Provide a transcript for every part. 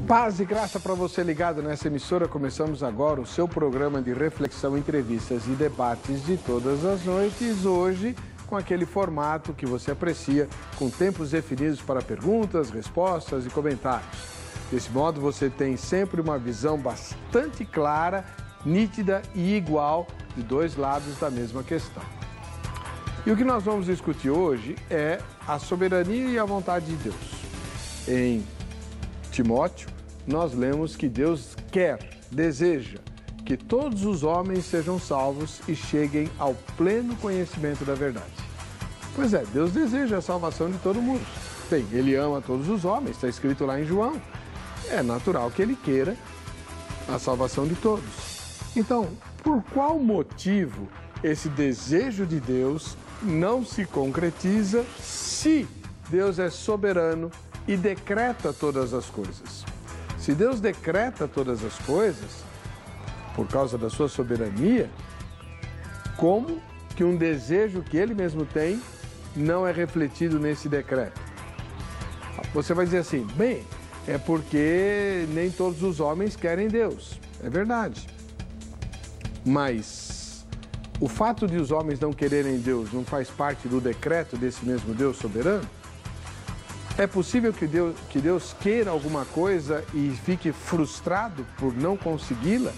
Paz e graça para você ligado nessa emissora. Começamos agora o seu programa de reflexão, entrevistas e debates de todas as noites. Hoje, com aquele formato que você aprecia, com tempos definidos para perguntas, respostas e comentários. Desse modo, você tem sempre uma visão bastante clara, nítida e igual de dois lados da mesma questão. E o que nós vamos discutir hoje é a soberania e a vontade de Deus. Em Timóteo, nós lemos que Deus quer, deseja que todos os homens sejam salvos e cheguem ao pleno conhecimento da verdade. Pois é, Deus deseja a salvação de todo mundo. Bem, Ele ama todos os homens, está escrito lá em João. É natural que Ele queira a salvação de todos. Então, por qual motivo esse desejo de Deus não se concretiza se Deus é soberano e decreta todas as coisas? Se Deus decreta todas as coisas, por causa da sua soberania, como que um desejo que Ele mesmo tem não é refletido nesse decreto? Você vai dizer assim, bem, é porque nem todos os homens querem Deus. É verdade. Mas o fato de os homens não quererem Deus não faz parte do decreto desse mesmo Deus soberano? É possível que Deus queira alguma coisa e fique frustrado por não consegui-la?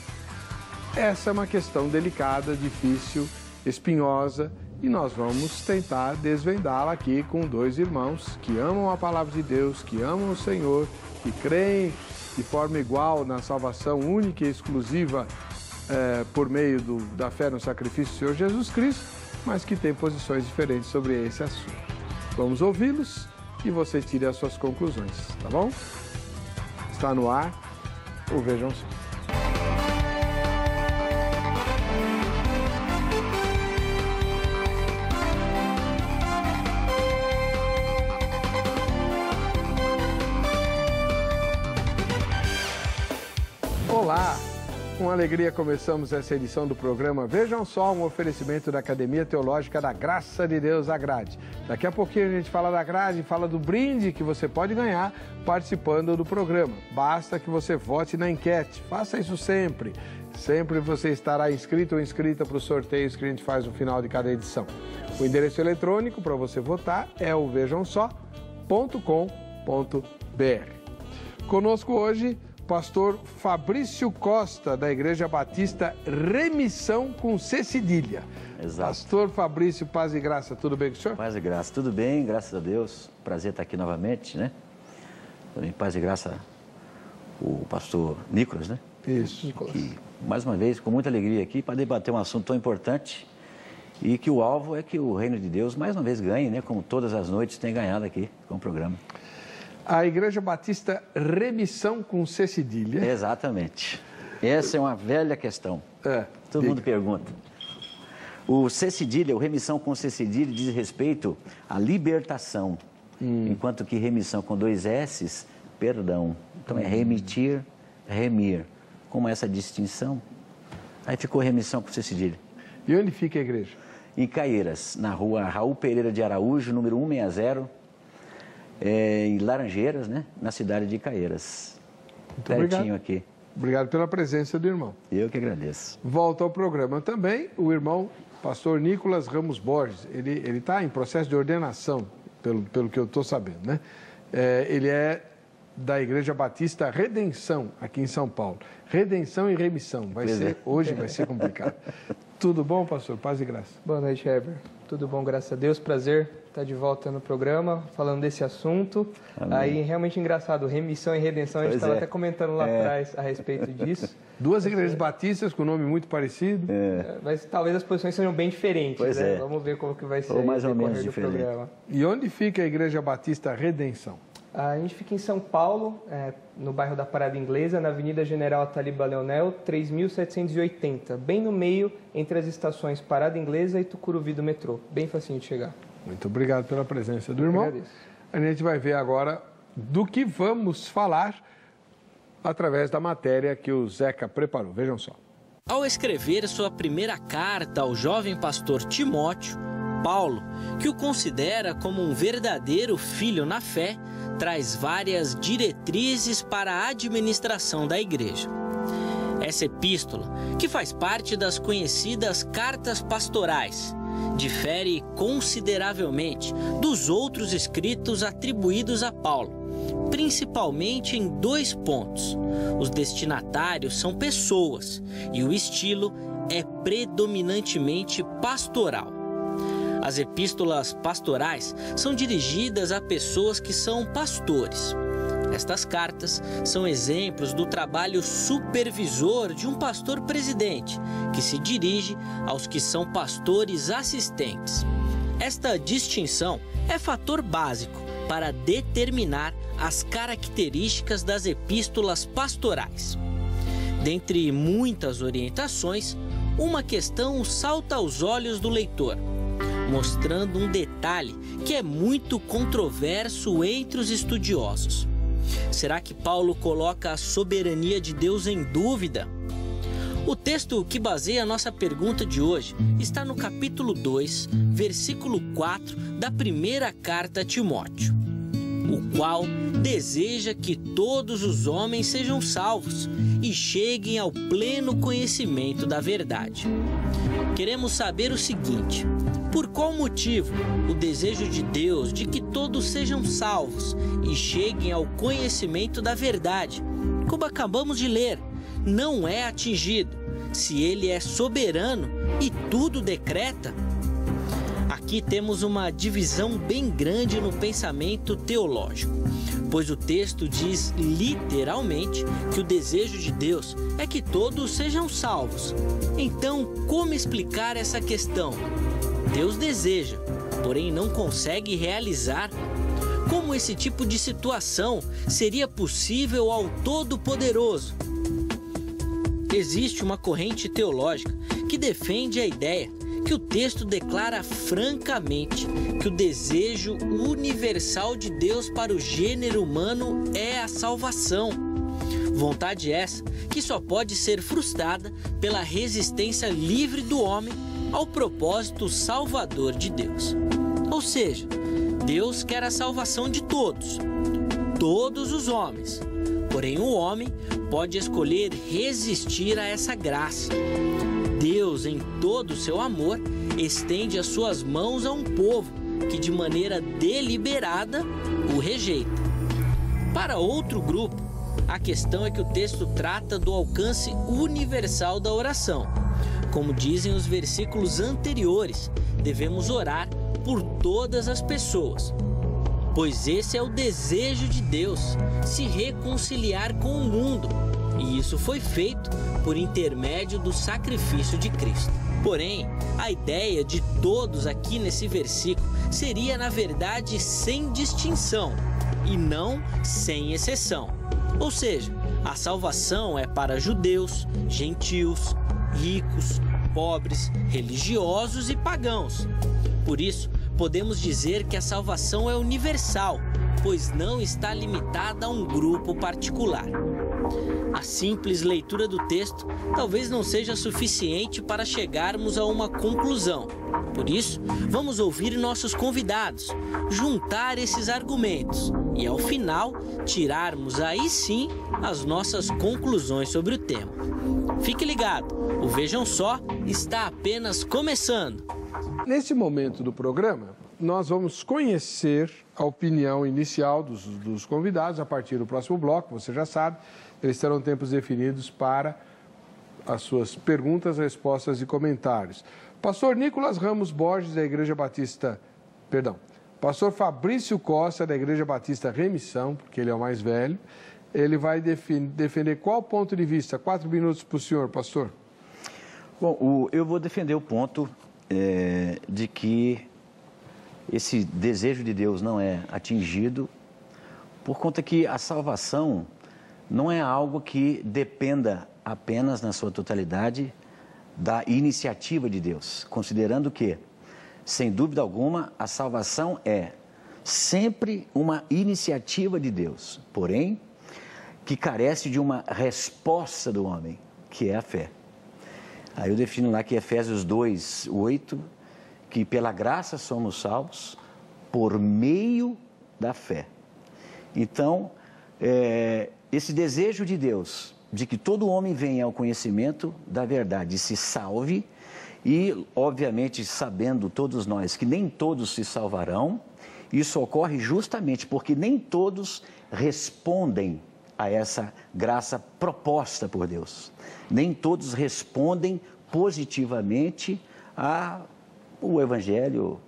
Essa é uma questão delicada, difícil, espinhosa, e nós vamos tentar desvendá-la aqui com dois irmãos que amam a palavra de Deus, que amam o Senhor, que creem de forma igual na salvação única e exclusiva por meio da fé no sacrifício do Senhor Jesus Cristo, mas que têm posições diferentes sobre esse assunto. Vamos ouvi-los e você tire as suas conclusões, tá bom? Está no ar o Vejam Só. Olá! Com alegria começamos essa edição do programa Vejam Só, um oferecimento da Academia Teológica da Graça de Deus, a Grade. Daqui a pouquinho a gente fala da grade, fala do brinde que você pode ganhar participando do programa. Basta que você vote na enquete, faça isso sempre. Sempre você estará inscrito ou inscrita para os sorteios que a gente faz no final de cada edição. O endereço eletrônico para você votar é o vejamsó.com.br. Conosco hoje, pastor Fabrício Costa, da Igreja Batista Remissão com C cedilha. Exato. Pastor Fabrício, paz e graça, tudo bem com o senhor? Paz e graça, tudo bem, graças a Deus. Prazer estar aqui novamente, né? Também paz e graça o pastor Nicolas, né? Isso, Nicolas. Que, mais uma vez, com muita alegria aqui, para debater um assunto tão importante e que o alvo é que o reino de Deus, mais uma vez, ganhe, né? Como todas as noites tem ganhado aqui com o programa. A Igreja Batista Remissão com C cedilha. Exatamente. Essa é uma velha questão. Todo mundo pergunta. O C cedilha, o remissão com C cedilha, diz respeito à libertação, enquanto que remissão com dois S's, perdão. Então é remitir, remir. Como essa distinção? Aí ficou remissão com C cedilha. E onde fica a igreja? Em Caieiras, na rua Raul Pereira de Araújo, número 160. Em Laranjeiras, né? Na cidade de Caieiras. Muito pertinho obrigado. Aqui. Obrigado pela presença do irmão. Eu que agradeço. Volta ao programa também o irmão pastor Nicolas Ramos Borges. Ele está em processo de ordenação, pelo que eu estou sabendo, né? Ele é da Igreja Batista Redenção, aqui em São Paulo. Redenção e remissão. Hoje vai ser complicado. Tudo bom, pastor? Paz e graça. Boa noite, Heber. Tudo bom, graças a Deus. Prazer estar de volta no programa, falando desse assunto. Amém. Aí, realmente engraçado, remissão e redenção, a gente estava até comentando lá atrás a respeito disso. Duas igrejas batistas com nome muito parecido. Mas talvez as posições sejam bem diferentes, pois né? é. Vamos ver como que vai ser ou mais ou menos do diferente. programa. E onde fica a Igreja Batista Redenção? A gente fica em São Paulo, no bairro da Parada Inglesa, na Avenida General Ataliba Leonel, 3.780, bem no meio, entre as estações Parada Inglesa e Tucuruvi do metrô. Bem facinho de chegar. Muito obrigado pela presença do irmão. Agradeço. A gente vai ver agora do que vamos falar através da matéria que o Zeca preparou. Vejam só. Ao escrever sua primeira carta ao jovem pastor Timóteo, Paulo, que o considera como um verdadeiro filho na fé, traz várias diretrizes para a administração da igreja. Essa epístola, que faz parte das conhecidas cartas pastorais, difere consideravelmente dos outros escritos atribuídos a Paulo, principalmente em 2 pontos. Os destinatários são pessoas e o estilo é predominantemente pastoral. As epístolas pastorais são dirigidas a pessoas que são pastores. Estas cartas são exemplos do trabalho supervisor de um pastor presidente, que se dirige aos que são pastores assistentes. Esta distinção é fator básico para determinar as características das epístolas pastorais. Dentre muitas orientações, uma questão salta aos olhos do leitor, mostrando um detalhe que é muito controverso entre os estudiosos. Será que Paulo coloca a soberania de Deus em dúvida? O texto que baseia a nossa pergunta de hoje está no capítulo 2, versículo 4 da primeira carta a Timóteo, o qual deseja que todos os homens sejam salvos e cheguem ao pleno conhecimento da verdade. Queremos saber o seguinte: por qual motivo o desejo de Deus de que todos sejam salvos e cheguem ao conhecimento da verdade, como acabamos de ler, não é atingido, se ele é soberano e tudo decreta? Aqui temos uma divisão bem grande no pensamento teológico, pois o texto diz literalmente que o desejo de Deus é que todos sejam salvos. Então, como explicar essa questão? Deus deseja, porém não consegue realizar. Como esse tipo de situação seria possível ao Todo-Poderoso? Existe uma corrente teológica que defende a ideia que o texto declara francamente que o desejo universal de Deus para o gênero humano é a salvação. Vontade essa que só pode ser frustrada pela resistência livre do homem ao propósito salvador de Deus. Ou seja, Deus quer a salvação de todos os homens. Porém, o homem pode escolher resistir a essa graça. Deus, em todo o seu amor, estende as suas mãos a um povo que, de maneira deliberada, o rejeita. Para outro grupo, a questão é que o texto trata do alcance universal da oração. Como dizem os versículos anteriores, devemos orar por todas as pessoas, pois esse é o desejo de Deus, se reconciliar com o mundo, e isso foi feito por intermédio do sacrifício de Cristo. Porém, a ideia de todos aqui nesse versículo seria, na verdade, sem distinção e não sem exceção. Ou seja, a salvação é para judeus, gentios, ricos, pobres, religiosos e pagãos. Por isso, podemos dizer que a salvação é universal, pois não está limitada a um grupo particular. A simples leitura do texto talvez não seja suficiente para chegarmos a uma conclusão. Por isso, vamos ouvir nossos convidados, juntar esses argumentos e, ao final, tirarmos aí sim as nossas conclusões sobre o tema. Fique ligado, o Vejam Só está apenas começando. Nesse momento do programa, nós vamos conhecer a opinião inicial dos convidados. A partir do próximo bloco, você já sabe, eles terão tempos definidos para as suas perguntas, respostas e comentários. Pastor Nicolas Ramos Borges, da Igreja Batista... Pastor Fabrício Costa, da Igreja Batista Remissão, porque ele é o mais velho. Ele vai defender qual ponto de vista? 4 minutos para o senhor, pastor. Bom, eu vou defender o ponto de que esse desejo de Deus não é atingido por conta que a salvação não é algo que dependa apenas na sua totalidade da iniciativa de Deus, considerando que, sem dúvida alguma, a salvação é sempre uma iniciativa de Deus, porém, que carece de uma resposta do homem, que é a fé. Aí eu defino lá que Efésios 2:8, que pela graça somos salvos por meio da fé. Então, esse desejo de Deus, de que todo homem venha ao conhecimento da verdade e se salve, e obviamente sabendo todos nós que nem todos se salvarão, isso ocorre justamente porque nem todos respondem a essa graça proposta por Deus. Nem todos respondem positivamente ao Evangelho,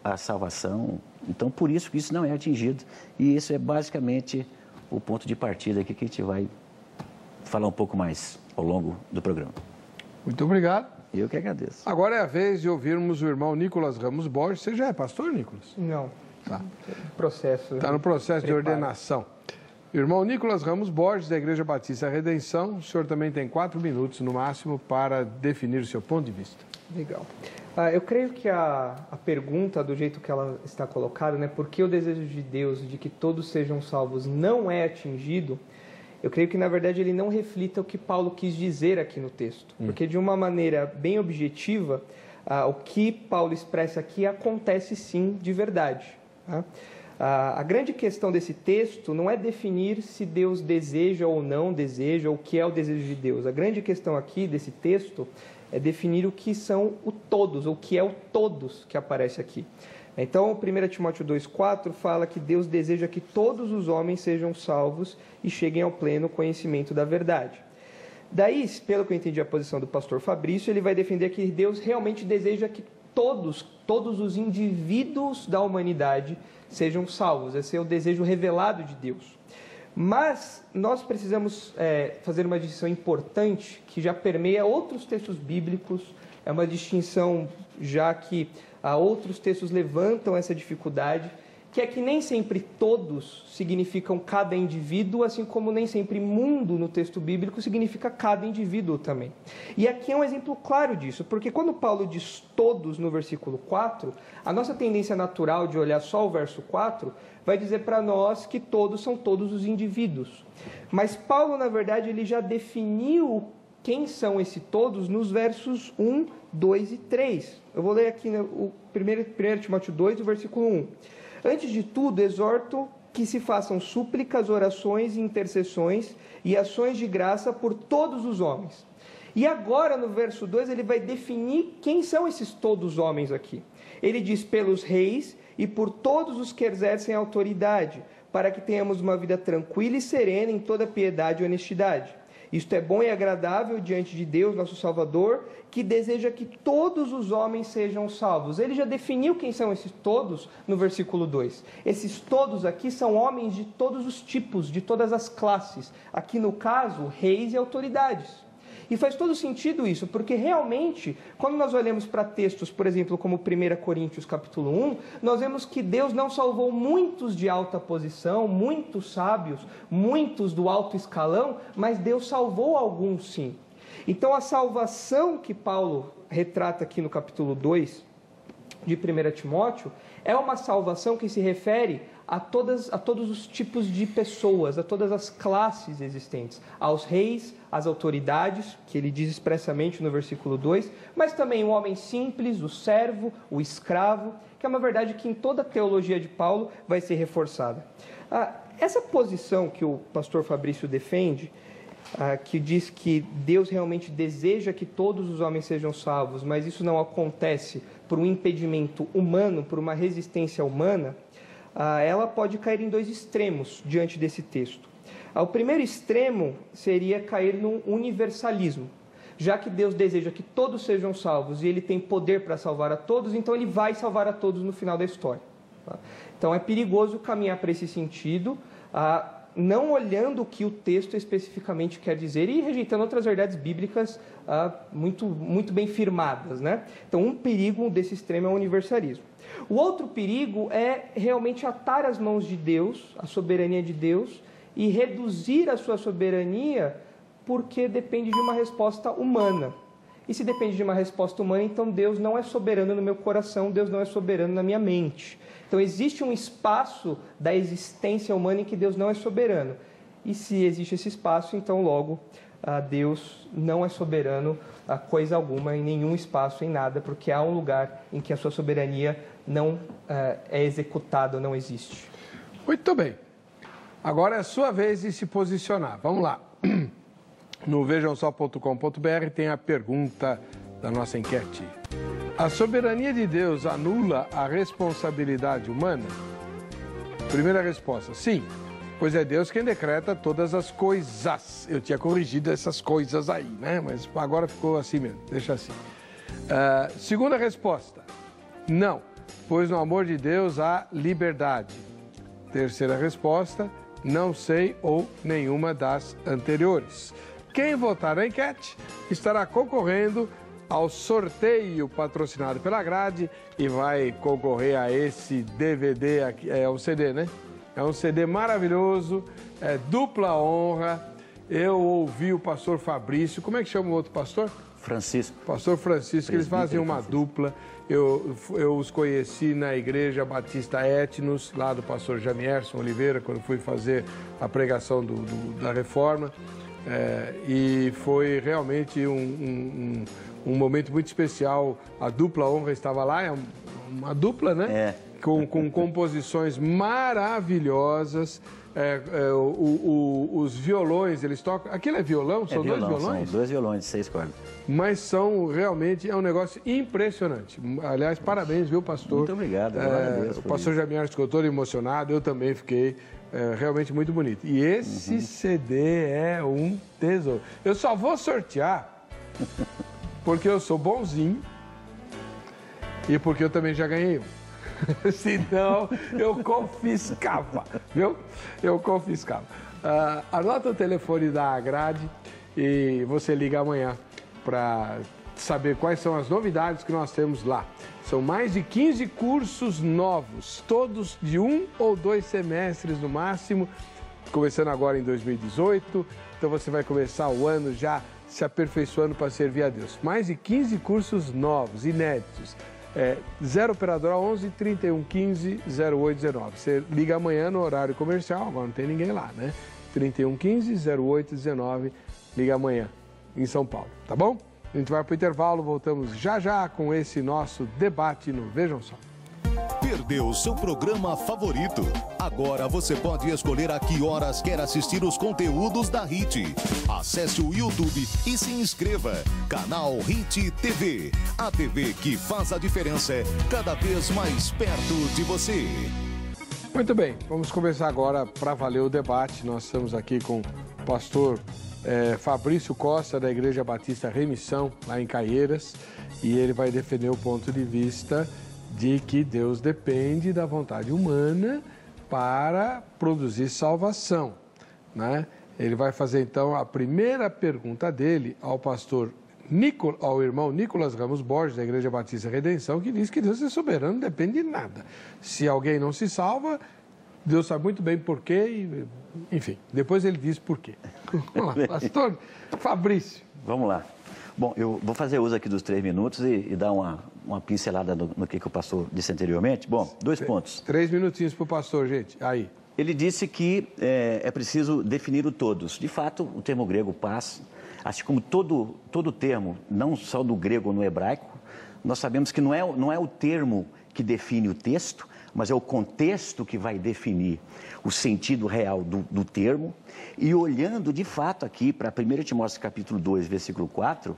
à salvação. Então, por isso que isso não é atingido. E isso é basicamente o ponto de partida aqui que a gente vai falar um pouco mais ao longo do programa. Muito obrigado. Eu que agradeço. Agora é a vez de ouvirmos o irmão Nicolas Ramos Borges. Você já é pastor, Nicolas? Não. Tá. Processo. Está no processo de ordenação. Irmão Nicolas Ramos Borges, da Igreja Batista Redenção, o senhor também tem 4 minutos no máximo para definir o seu ponto de vista. Legal. Eu creio que a pergunta, do jeito que ela está colocada, né, por que o desejo de Deus de que todos sejam salvos não é atingido, eu creio que, na verdade, ele não reflita o que Paulo quis dizer aqui no texto. Porque, de uma maneira bem objetiva, o que Paulo expressa aqui acontece sim de verdade. Tá? A grande questão desse texto não é definir se Deus deseja ou não deseja, ou o que é o desejo de Deus. A grande questão aqui desse texto é definir o que são o todos, ou o que é o todos que aparece aqui. Então, 1 Timóteo 2,4 fala que Deus deseja que todos os homens sejam salvos e cheguem ao pleno conhecimento da verdade. Daí, pelo que eu entendi a posição do pastor Fabrício, ele vai defender que Deus realmente deseja que todos os indivíduos da humanidade sejam salvos. Esse é o desejo revelado de Deus. Mas nós precisamos fazer uma distinção importante que já permeia outros textos bíblicos, é uma distinção já que outros textos levantam essa dificuldade, que é que nem sempre todos significam cada indivíduo, assim como nem sempre mundo no texto bíblico significa cada indivíduo também. E aqui é um exemplo claro disso, porque quando Paulo diz todos no versículo 4, a nossa tendência natural de olhar só o verso 4 vai dizer para nós que todos são todos os indivíduos. Mas Paulo, na verdade, ele já definiu quem são esses todos nos versos 1, 2 e 3. Eu vou ler aqui o 1 Timóteo 2, o versículo 1. Antes de tudo, exorto que se façam súplicas, orações, intercessões e ações de graça por todos os homens. E agora, no verso 2, ele vai definir quem são esses todos os homens aqui. Ele diz pelos reis e por todos os que exercem autoridade, para que tenhamos uma vida tranquila e serena em toda piedade e honestidade. Isto é bom e agradável diante de Deus, nosso Salvador, que deseja que todos os homens sejam salvos. Ele já definiu quem são esses todos no versículo 2. Esses todos aqui são homens de todos os tipos, de todas as classes. Aqui no caso, reis e autoridades. E faz todo sentido isso, porque realmente, quando nós olhamos para textos, por exemplo, como 1 Coríntios capítulo 1, nós vemos que Deus não salvou muitos de alta posição, muitos sábios, muitos do alto escalão, mas Deus salvou alguns sim. Então a salvação que Paulo retrata aqui no capítulo 2 de 1 Timóteo é uma salvação que se refere a todos os tipos de pessoas, a todas as classes existentes, aos reis, às autoridades, que ele diz expressamente no versículo 2, mas também o homem simples, o servo, o escravo, que é uma verdade que em toda a teologia de Paulo vai ser reforçada. Essa posição que o pastor Fabrício defende, que diz que Deus realmente deseja que todos os homens sejam salvos, mas isso não acontece por um impedimento humano, por uma resistência humana, ela pode cair em 2 extremos diante desse texto. O primeiro extremo seria cair num universalismo. Já que Deus deseja que todos sejam salvos e Ele tem poder para salvar a todos, então Ele vai salvar a todos no final da história. Então é perigoso caminhar para esse sentido, não olhando o que o texto especificamente quer dizer e rejeitando outras verdades bíblicas muito bem firmadas, né? Então um perigo desse extremo é o universalismo. O outro perigo é realmente atar as mãos de Deus, a soberania de Deus, e reduzir a sua soberania porque depende de uma resposta humana. E se depende de uma resposta humana, então Deus não é soberano no meu coração, Deus não é soberano na minha mente. Então existe um espaço da existência humana em que Deus não é soberano. E se existe esse espaço, então logo Deus não é soberano a coisa alguma, em nenhum espaço, em nada, porque há um lugar em que a sua soberania não é executada, não existe. Muito bem. Agora é a sua vez de se posicionar. Vamos lá. No vejamsó.com.br tem a pergunta da nossa enquete. A soberania de Deus anula a responsabilidade humana? Primeira resposta, sim, pois é Deus quem decreta todas as coisas. Eu tinha corrigido essas coisas aí, né? Mas agora ficou assim mesmo, deixa assim. Segunda resposta, não, pois no amor de Deus há liberdade. Terceira resposta, não sei ou nenhuma das anteriores. Quem votar na enquete estará concorrendo ao sorteio patrocinado pela Grade e vai concorrer a esse DVD aqui, é um CD, né? É um CD maravilhoso, é dupla honra. Eu ouvi o pastor Fabrício, como é que chama o outro pastor? Francisco. Pastor Francisco, que eles fazem uma dupla. Eu os conheci na Igreja Batista Etnos, lá do pastor Jamierson Oliveira, quando fui fazer a pregação da Reforma. E foi realmente um momento muito especial. A dupla honra estava lá, é uma dupla, né? Com composições maravilhosas. Os violões, eles tocam... Aquilo é violão? São dois violões? São 2 violões de 6 cordas. Mas são realmente, é um negócio impressionante. Aliás, parabéns, viu, pastor? Muito obrigado. Deus, o pastor Jamiar ficou todo emocionado, eu também fiquei. Realmente muito bonito. E esse CD é um tesouro. Eu só vou sortear porque eu sou bonzinho e porque eu também já ganhei um. Senão, eu confiscava, viu? Eu confiscava. Anota o telefone da Grade e você liga amanhã para saber quais são as novidades que nós temos lá. São mais de 15 cursos novos, todos de 1 ou 2 semestres no máximo, começando agora em 2018. Então você vai começar o ano já se aperfeiçoando para servir a Deus. Mais de 15 cursos novos, inéditos. 0 operadora 11 31 15 0819. Você liga amanhã no horário comercial, agora não tem ninguém lá, né? 31 15 0819, liga amanhã em São Paulo, tá bom? A gente vai para o intervalo, voltamos já já com esse nosso debate no Vejam Só. Perdeu seu programa favorito? Agora você pode escolher a que horas quer assistir os conteúdos da HIT. Acesse o YouTube e se inscreva. Canal HIT TV. A TV que faz a diferença cada vez mais perto de você. Muito bem, vamos começar agora para valer o debate. Nós estamos aqui com o pastor Fabrício Costa, da Igreja Batista Remissão, lá em Caieiras, e ele vai defender o ponto de vista de que Deus depende da vontade humana para produzir salvação, né? Ele vai fazer então a primeira pergunta dele ao irmão Nicolas Ramos Borges, da Igreja Batista Redenção, que diz que Deus é soberano, não depende de nada. Se alguém não se salva, Deus sabe muito bem por quê, enfim, depois ele diz por quê. Vamos lá, pastor Fabrício. Vamos lá. Bom, eu vou fazer uso aqui dos 3 minutos e dar uma pincelada no que o pastor disse anteriormente. Bom, 2 pontos. 3 minutinhos para o pastor, gente. Aí. Ele disse que é preciso definir o todos. De fato, o termo grego paz, assim como todo termo, não só do grego ou no hebraico, nós sabemos que não é o termo que define o texto, mas é o contexto que vai definir o sentido real do termo. E olhando de fato aqui para 1 Timóteo capítulo 2, versículo 4,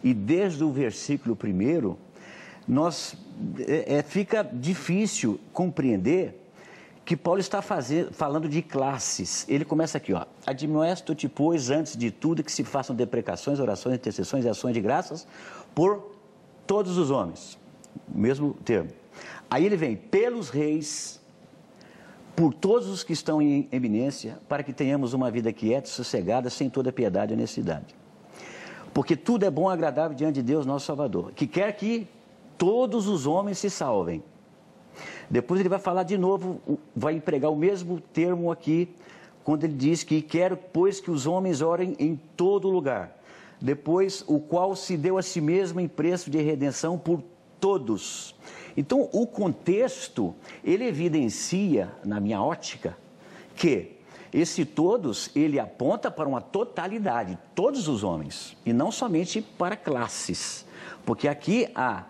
e desde o versículo 1, fica difícil compreender que Paulo está falando de classes. Ele começa aqui, ó. Admoesto-te, pois, antes de tudo, que se façam deprecações, orações, intercessões e ações de graças por todos os homens. O mesmo termo. Aí ele vem, pelos reis, por todos os que estão em eminência, para que tenhamos uma vida quieta e sossegada, sem toda piedade e honestidade. Porque tudo é bom e agradável diante de Deus, nosso Salvador, que quer que todos os homens se salvem. Depois ele vai falar de novo, vai empregar o mesmo termo aqui, quando ele diz que quero, pois, que os homens orem em todo lugar. Depois, o qual se deu a si mesmo em preço de redenção por todos. Então, o contexto, ele evidencia, na minha ótica, que esse todos, ele aponta para uma totalidade, todos os homens, e não somente para classes. Porque aqui há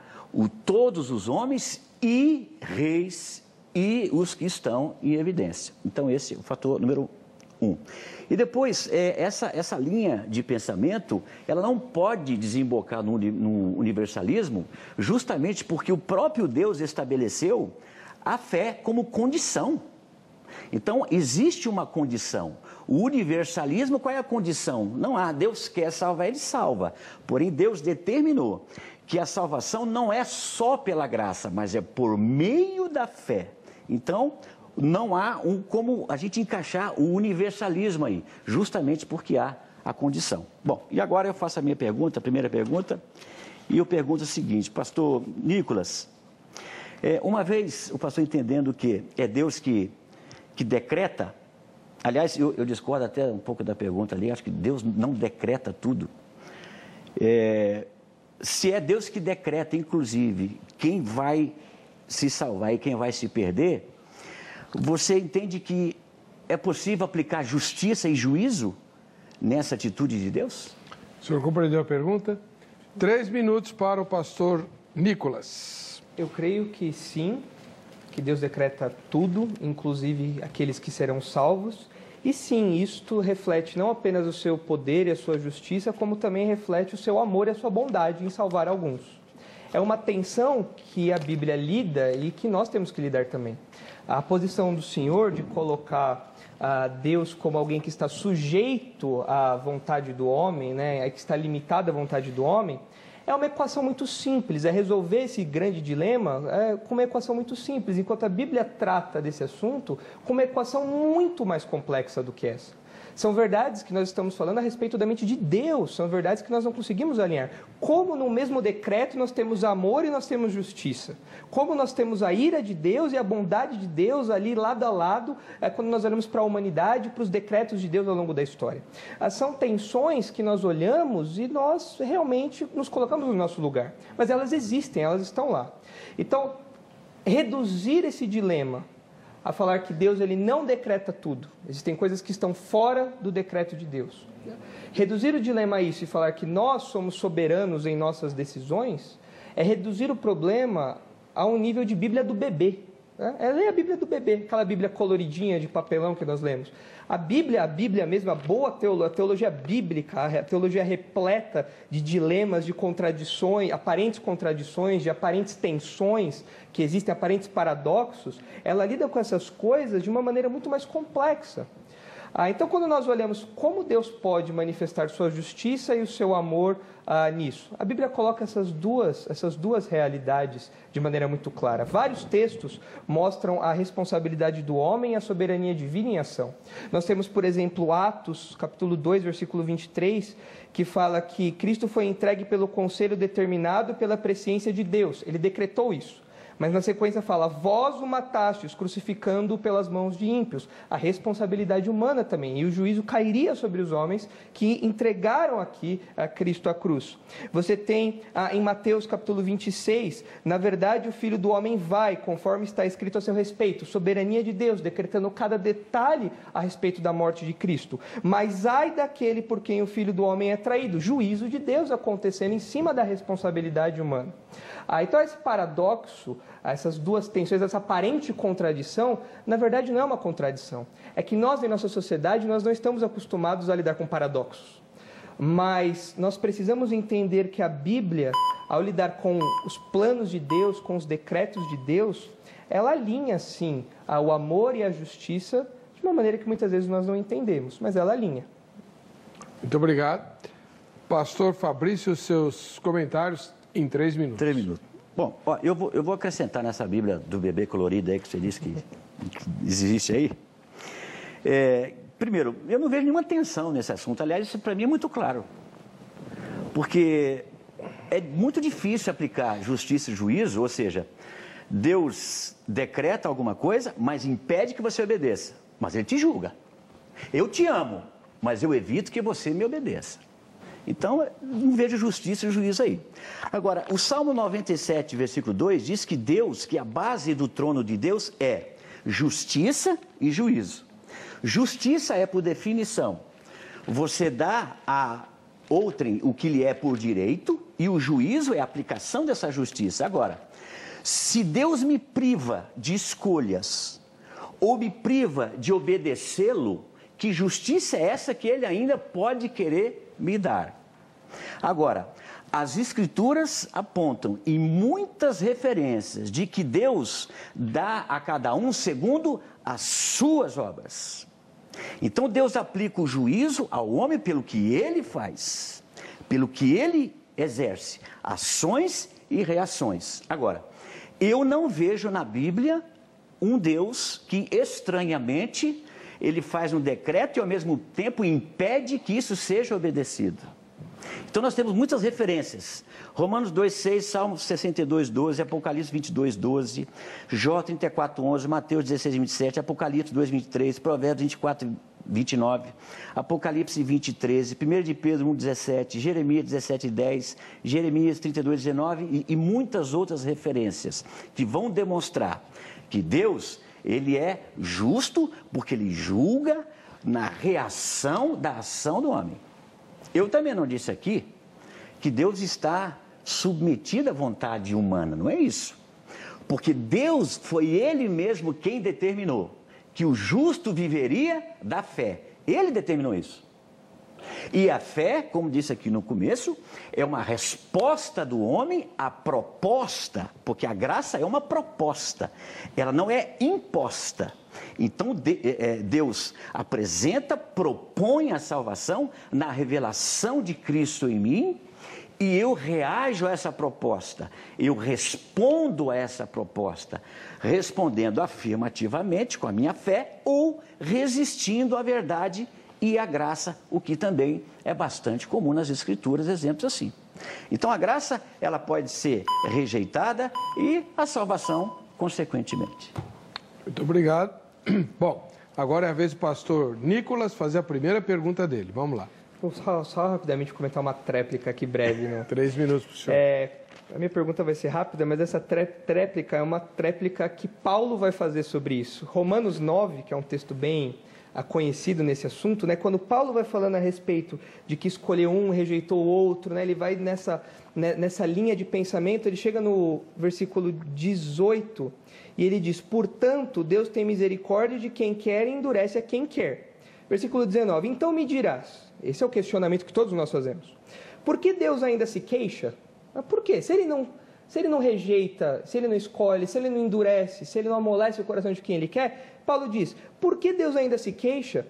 todos os homens e reis e os que estão em evidência. Então, esse é o fator número 1. E depois, essa linha de pensamento, ela não pode desembocar no universalismo, justamente porque o próprio Deus estabeleceu a fé como condição. Então, existe uma condição. O universalismo, qual é a condição? Não há. Deus quer salvar, ele salva. Porém, Deus determinou que a salvação não é só pela graça, mas é por meio da fé. Então, não há como a gente encaixar o universalismo aí, justamente porque há a condição. Bom, e agora eu faço a minha pergunta, a primeira pergunta, e eu pergunto o seguinte, pastor Nicolas, uma vez o pastor entendendo que é Deus que decreta, aliás, eu discordo até um pouco da pergunta ali, acho que Deus não decreta tudo. Se é Deus que decreta, inclusive, quem vai se salvar e quem vai se perder, você entende que é possível aplicar justiça e juízo nessa atitude de Deus? O senhor compreendeu a pergunta? 3 minutos para o pastor Nicolas. Eu creio que sim, que Deus decreta tudo, inclusive aqueles que serão salvos. E sim, isto reflete não apenas o seu poder e a sua justiça, como também reflete o seu amor e a sua bondade em salvar alguns. É uma tensão que a Bíblia lida e que nós temos que lidar também. A posição do Senhor de colocar Deus como alguém que está sujeito à vontade do homem, né, que está limitado à vontade do homem, é uma equação muito simples, é resolver esse grande dilema com uma equação muito simples, enquanto a Bíblia trata desse assunto com uma equação muito mais complexa do que essa. São verdades que nós estamos falando a respeito da mente de Deus, são verdades que nós não conseguimos alinhar. Como no mesmo decreto nós temos amor e nós temos justiça. Como nós temos a ira de Deus e a bondade de Deus ali lado a lado, quando nós olhamos para a humanidade, para os decretos de Deus ao longo da história. São tensões que nós olhamos e nós realmente nos colocamos no nosso lugar. Mas elas existem, elas estão lá. Então, reduzir esse dilema a falar que Deus ele não decreta tudo. Existem coisas que estão fora do decreto de Deus. Reduzir o dilema a isso e falar que nós somos soberanos em nossas decisões é reduzir o problema a um nível de Bíblia do bebê. É ler a Bíblia do bebê, aquela Bíblia coloridinha de papelão que nós lemos. A Bíblia mesmo, a boa teologia, a teologia bíblica, a teologia repleta de dilemas, de contradições, de aparentes tensões que existem, aparentes paradoxos, ela lida com essas coisas de uma maneira muito mais complexa. Então, quando nós olhamos como Deus pode manifestar sua justiça e o seu amor nisso, a Bíblia coloca essas duas realidades de maneira muito clara. Vários textos mostram a responsabilidade do homem e a soberania divina em ação. Nós temos, por exemplo, Atos, capítulo 2, versículo 23, que fala que Cristo foi entregue pelo conselho determinado pela presciência de Deus. Ele decretou isso. Mas na sequência fala, vós o matastes, crucificando-o pelas mãos de ímpios. A responsabilidade humana também. E o juízo cairia sobre os homens que entregaram aqui a Cristo à cruz. Você tem em Mateus capítulo 26, na verdade o Filho do Homem vai, conforme está escrito a seu respeito. Soberania de Deus, decretando cada detalhe a respeito da morte de Cristo. Mas ai daquele por quem o Filho do Homem é traído. Juízo de Deus acontecendo em cima da responsabilidade humana. Então esse paradoxo, essas duas tensões, essa aparente contradição, na verdade não é uma contradição. É que nós, em nossa sociedade, nós não estamos acostumados a lidar com paradoxos. Mas nós precisamos entender que a Bíblia, ao lidar com os planos de Deus, com os decretos de Deus, ela alinha, sim, o amor e a justiça de uma maneira que muitas vezes nós não entendemos, mas ela alinha. Muito obrigado. Pastor Fabrício, seus comentários em 3 minutos. 3 minutos. Bom, eu vou acrescentar nessa Bíblia do bebê colorido aí que você disse que existe aí. Primeiro, eu não vejo nenhuma tensão nesse assunto. Aliás, isso para mim é muito claro. Porque é muito difícil aplicar justiça e juízo, ou seja, Deus decreta alguma coisa, mas impede que você obedeça. Mas Ele te julga. Eu te amo, mas eu evito que você me obedeça. Então, não vejo justiça e juízo aí. Agora, o Salmo 97, versículo 2, diz que Deus, que a base do trono de Deus é justiça e juízo. Justiça é, por definição, você dá a outrem o que lhe é por direito, e o juízo é a aplicação dessa justiça. Agora, se Deus me priva de escolhas, ou me priva de obedecê-lo, que justiça é essa que ele ainda pode querer me dar? Agora, as Escrituras apontam em muitas referências de que Deus dá a cada um segundo as suas obras. Então Deus aplica o juízo ao homem pelo que ele faz, pelo que ele exerce, ações e reações. Agora, eu não vejo na Bíblia um Deus que estranhamente ele faz um decreto e ao mesmo tempo impede que isso seja obedecido. Então nós temos muitas referências. Romanos 2,6, Salmos 62,12, Apocalipse 22,12, Jó 34,11, Mateus 16,27, Apocalipse 2,23, Provérbios 24,29, Apocalipse 20,13, 1 de Pedro 1,17, Jeremias 17,10, Jeremias 32,19 e muitas outras referências que vão demonstrar que Deus, ele é justo porque ele julga na reação da ação do homem. Eu também não disse aqui que Deus está submetido à vontade humana, não é isso. Porque Deus foi Ele mesmo quem determinou que o justo viveria da fé. Ele determinou isso. E a fé, como disse aqui no começo, é uma resposta do homem à proposta, porque a graça é uma proposta, ela não é imposta. Então Deus apresenta, propõe a salvação na revelação de Cristo em mim, e eu reajo a essa proposta, eu respondo a essa proposta, respondendo afirmativamente com a minha fé ou resistindo à verdade e à graça, o que também é bastante comum nas Escrituras, exemplos assim. Então a graça, ela pode ser rejeitada e a salvação consequentemente. Muito obrigado. Bom, agora é a vez do pastor Nicolas fazer a primeira pergunta dele. Vamos lá. Vou só rapidamente comentar uma tréplica aqui breve, né? 3 minutos para o senhor. A minha pergunta vai ser rápida, mas essa tréplica é uma tréplica que Paulo vai fazer sobre isso. Romanos 9, que é um texto bem conhecido nesse assunto, né? Quando Paulo vai falando a respeito de que escolheu um, rejeitou o outro, né? Ele vai nessa linha de pensamento, ele chega no versículo 18 e ele diz: portanto, Deus tem misericórdia de quem quer e endurece a quem quer. Versículo 19, então me dirás, esse é o questionamento que todos nós fazemos, por que Deus ainda se queixa? Por quê? Se ele não rejeita, se ele não escolhe, se ele não endurece, se ele não amolece o coração de quem ele quer, Paulo diz, por que Deus ainda se queixa?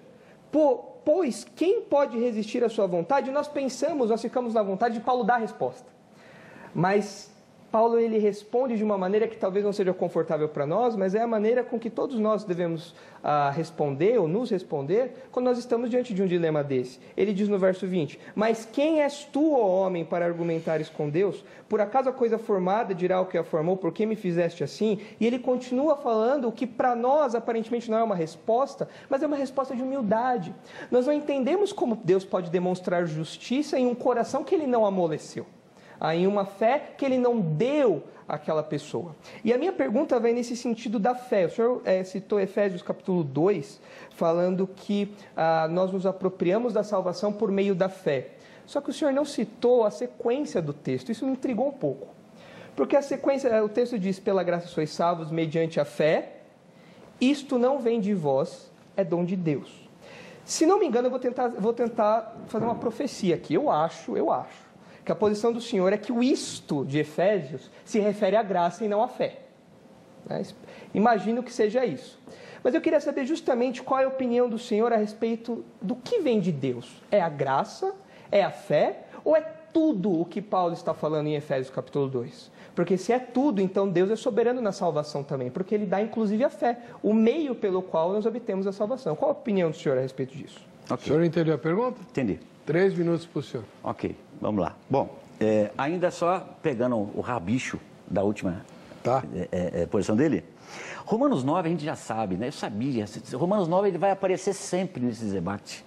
Pois quem pode resistir à sua vontade? Nós ficamos na vontade de Paulo dar a resposta. Mas Paulo ele responde de uma maneira que talvez não seja confortável para nós, mas é a maneira com que todos nós devemos responder ou nos responder quando nós estamos diante de um dilema desse. Ele diz no verso 20, mas quem és tu, ó homem, para argumentares com Deus? Por acaso a coisa formada dirá o que a formou, por que me fizeste assim? E ele continua falando o que para nós aparentemente não é uma resposta, mas é uma resposta de humildade. Nós não entendemos como Deus pode demonstrar justiça em um coração que ele não amoleceu, em uma fé que ele não deu àquela pessoa. E a minha pergunta vem nesse sentido da fé. O senhor citou Efésios capítulo 2, falando que nós nos apropriamos da salvação por meio da fé. Só que o senhor não citou a sequência do texto. Isso me intrigou um pouco. Porque a sequência, o texto diz, pela graça sois salvos mediante a fé, isto não vem de vós, é dom de Deus. Se não me engano, eu vou tentar fazer uma profecia aqui. Eu acho que a posição do Senhor é que o isto de Efésios se refere à graça e não à fé. Imagino que seja isso. Mas eu queria saber justamente qual é a opinião do Senhor a respeito do que vem de Deus. É a graça? É a fé? Ou é tudo o que Paulo está falando em Efésios capítulo 2? Porque se é tudo, então Deus é soberano na salvação também, porque Ele dá inclusive a fé, o meio pelo qual nós obtemos a salvação. Qual a opinião do Senhor a respeito disso? Okay. O senhor entendeu a pergunta? Entendi. 3 minutos para o senhor. Ok, vamos lá. Bom, ainda só pegando o rabicho da última posição dele, Romanos 9 a gente já sabe, né? Eu sabia. Romanos 9 ele vai aparecer sempre nesses debates.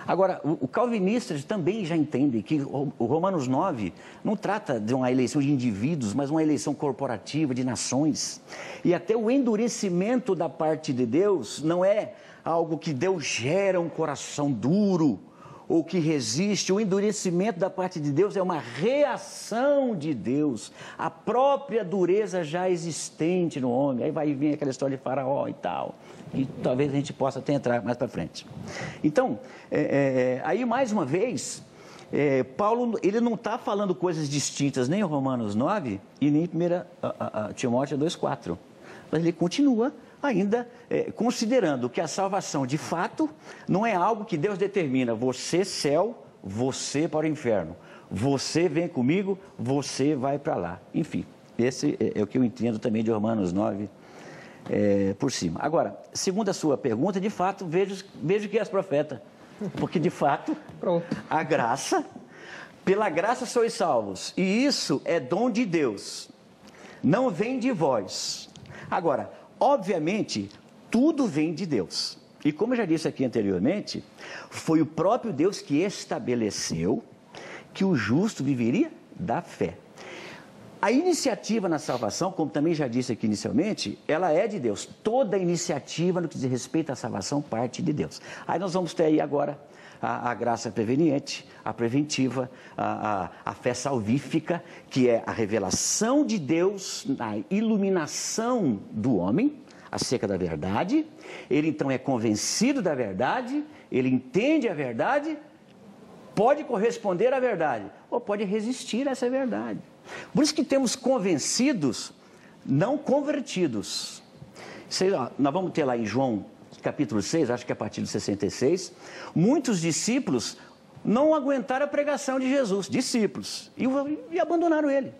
Agora, o calvinista também já entende que o Romanos 9 não trata de uma eleição de indivíduos, mas uma eleição corporativa de nações. E até o endurecimento da parte de Deus não é algo que Deus gera um coração duro, ou que resiste. O endurecimento da parte de Deus é uma reação de Deus, a própria dureza já existente no homem. Aí vai vir aquela história de Faraó e tal, e talvez a gente possa até entrar mais para frente. Então, aí mais uma vez, Paulo, ele não está falando coisas distintas nem em Romanos 9 e nem em 1 Timóteo 2,4, mas ele continua ainda considerando que a salvação, de fato, não é algo que Deus determina. Você, céu, você para o inferno. Você vem comigo, você vai para lá. Enfim, esse é o que eu entendo também de Romanos 9 por cima. Agora, segundo a sua pergunta, de fato, vejo que és profeta. Porque, de fato, a graça, pela graça sois salvos. E isso é dom de Deus. Não vem de vós. Agora, obviamente, tudo vem de Deus. E como eu já disse aqui anteriormente, foi o próprio Deus que estabeleceu que o justo viveria da fé. A iniciativa na salvação, como também já disse aqui inicialmente, ela é de Deus. Toda iniciativa no que diz respeito à salvação parte de Deus. Aí nós vamos ter aí agora a graça preveniente, a preventiva, a fé salvífica, que é a revelação de Deus, a iluminação do homem acerca da verdade. Ele então é convencido da verdade, ele entende a verdade, pode corresponder à verdade, ou pode resistir a essa verdade. Por isso que temos convencidos, não convertidos. Nós vamos ter lá em João capítulo 6, acho que a partir do 66, muitos discípulos não aguentaram a pregação de Jesus, discípulos, e abandonaram ele.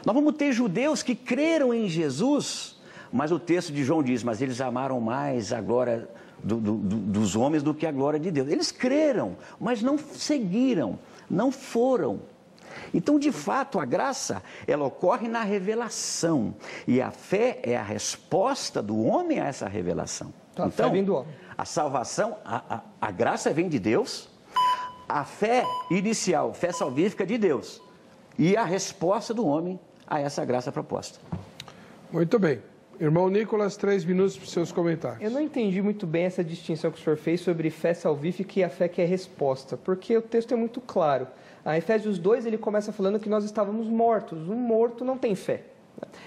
Nós vamos ter judeus que creram em Jesus, mas o texto de João diz, mas eles amaram mais a glória dos homens do que a glória de Deus. Eles creram, mas não seguiram, não foram. Então, de fato, a graça, ela ocorre na revelação. E a fé é a resposta do homem a essa revelação. Então, a fé vem do homem. A salvação, a graça vem de Deus, a fé inicial, fé salvífica de Deus. E a resposta do homem a essa graça proposta. Muito bem. Irmão Nicolas, 3 minutos para os seus comentários. Eu não entendi muito bem essa distinção que o senhor fez sobre fé salvífica e a fé que é resposta, porque o texto é muito claro. A Efésios 2, ele começa falando que nós estávamos mortos. Um morto não tem fé.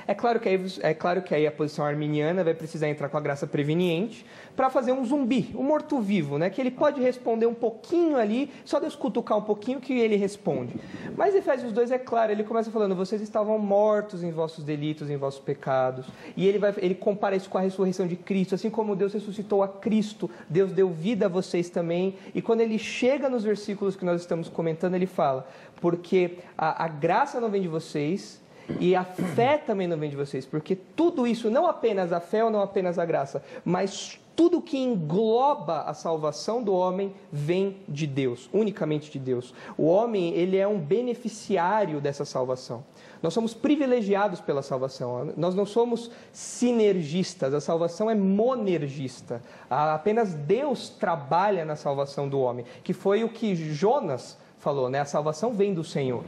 É claro que aí a posição arminiana vai precisar entrar com a graça preveniente para fazer um zumbi, um morto-vivo, né? Que ele pode responder um pouquinho ali, só Deus cutucar um pouquinho que ele responde. Mas Efésios 2 é claro, ele começa falando, vocês estavam mortos em vossos delitos, em vossos pecados. E ele compara isso com a ressurreição de Cristo, assim como Deus ressuscitou a Cristo, Deus deu vida a vocês também. E quando ele chega nos versículos que nós estamos comentando, ele fala, porque a graça não vem de vocês, e a fé também não vem de vocês, porque tudo isso, não apenas a fé ou não apenas a graça, mas tudo que engloba a salvação do homem vem de Deus, unicamente de Deus. O homem, ele é um beneficiário dessa salvação. Nós somos privilegiados pela salvação, nós não somos sinergistas, a salvação é monergista. Apenas Deus trabalha na salvação do homem, que foi o que Jonas falou, né? A salvação vem do Senhor.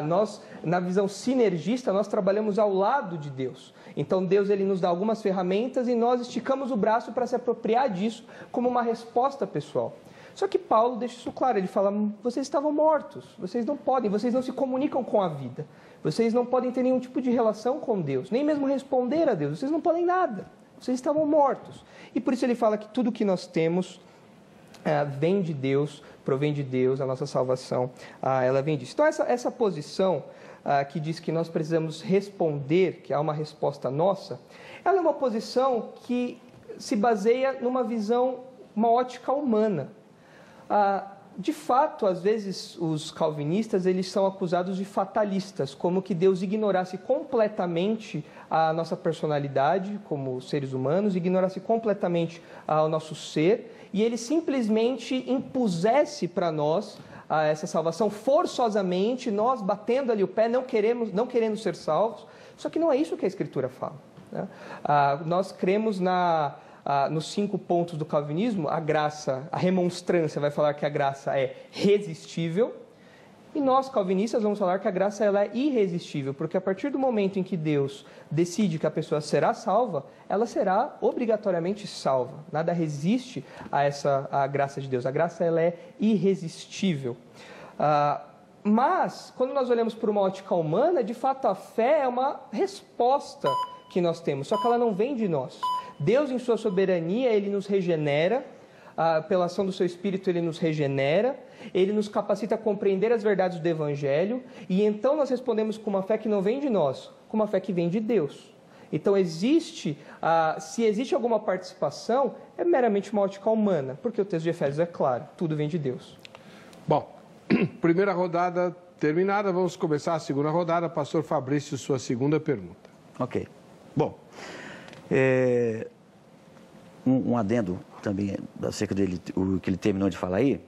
Nós, na visão sinergista, nós trabalhamos ao lado de Deus. Então Deus, ele nos dá algumas ferramentas e nós esticamos o braço para se apropriar disso como uma resposta pessoal. Só que Paulo deixa isso claro, ele fala, vocês estavam mortos, vocês não podem, vocês não se comunicam com a vida, vocês não podem ter nenhum tipo de relação com Deus, nem mesmo responder a Deus, vocês não podem nada, vocês estavam mortos. E por isso ele fala que tudo que nós temos vem de Deus, provém de Deus, a nossa salvação, ela vem disso. Então essa posição que diz que nós precisamos responder, que há uma resposta nossa, ela é uma posição que se baseia numa visão, uma ótica humana. De fato, às vezes os calvinistas, eles são acusados de fatalistas, como que Deus ignorasse completamente a nossa personalidade como seres humanos, ignorasse completamente o nosso ser, e ele simplesmente impusesse para nós essa salvação forçosamente, nós batendo ali o pé, não querendo ser salvos. Só que não é isso que a Escritura fala, né? Nós cremos nos 5 pontos do calvinismo, a graça, a remonstrância vai falar que a graça é resistível, E nós, calvinistas, vamos falar que a graça ela é irresistível, porque a partir do momento em que Deus decide que a pessoa será salva, ela será obrigatoriamente salva. Nada resiste à graça de Deus. A graça ela é irresistível. Mas, quando nós olhamos por uma ótica humana, de fato a fé é uma resposta que nós temos, só que ela não vem de nós. Deus, em sua soberania, Ele nos regenera, pela ação do seu Espírito, Ele nos regenera, Ele nos capacita a compreender as verdades do Evangelho, e então nós respondemos com uma fé que não vem de nós, com uma fé que vem de Deus. Então, se existe alguma participação, é meramente uma ótica humana, porque o texto de Efésios é claro, tudo vem de Deus. Bom, primeira rodada terminada, vamos começar a segunda rodada. Pastor Fabrício, sua segunda pergunta. Ok. Bom, um adendo também acerca dele, o que ele terminou de falar aí.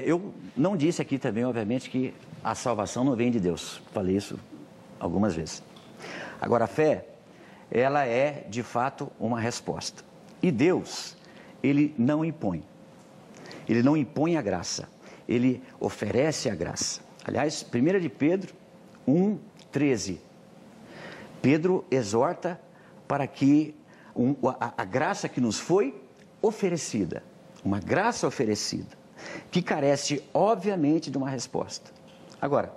Eu não disse aqui também, obviamente, que a salvação não vem de Deus. Falei isso algumas vezes. Agora, a fé, ela é, de fato, uma resposta. E Deus, Ele não impõe. Ele não impõe a graça. Ele oferece a graça. Aliás, 1 de Pedro 1:13. Pedro exorta para que a graça que nos foi oferecida, uma graça oferecida, que carece, obviamente, de uma resposta. Agora,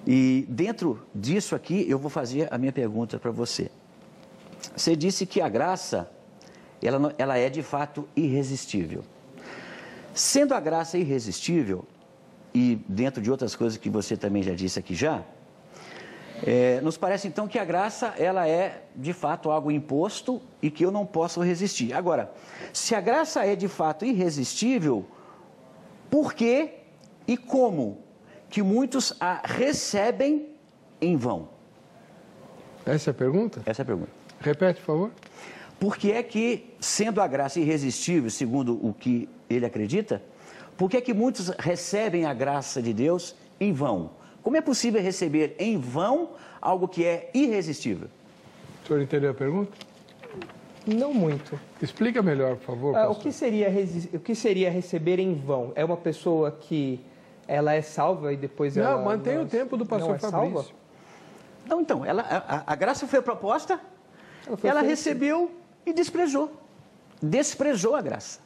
e dentro disso aqui, eu vou fazer a minha pergunta para você. Você disse que a graça, ela é de fato irresistível. Sendo a graça irresistível, e dentro de outras coisas que você também já disse aqui nos parece então que a graça, ela é de fato algo imposto e que eu não posso resistir. Agora, se a graça é de fato irresistível, por que e como que muitos a recebem em vão? Essa é a pergunta? Essa é a pergunta. Repete, por favor. Por que é que, sendo a graça irresistível, segundo o que ele acredita, por que é que muitos recebem a graça de Deus em vão? Como é possível receber em vão algo que é irresistível? O senhor entendeu a pergunta? Não muito. Explica melhor, por favor. O que seria receber em vão? É uma pessoa que ela é salva e depois ela... Não, mantém o tempo do pastor Fabrício. Salva? Não, então, a graça foi proposta, ela recebeu e desprezou. Desprezou a graça.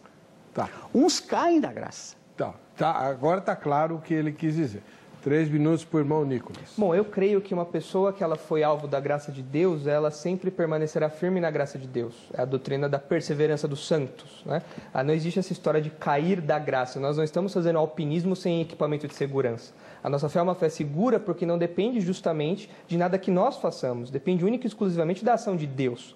Tá. Uns caem da graça. Tá, agora está claro o que ele quis dizer. 3 minutos para o irmão Nicolas. Bom, eu creio que uma pessoa que ela foi alvo da graça de Deus, ela sempre permanecerá firme na graça de Deus. É a doutrina da perseverança dos santos, né? Não existe essa história de cair da graça. Nós não estamos fazendo alpinismo sem equipamento de segurança. A nossa fé é uma fé segura porque não depende justamente de nada que nós façamos. Depende única e exclusivamente da ação de Deus.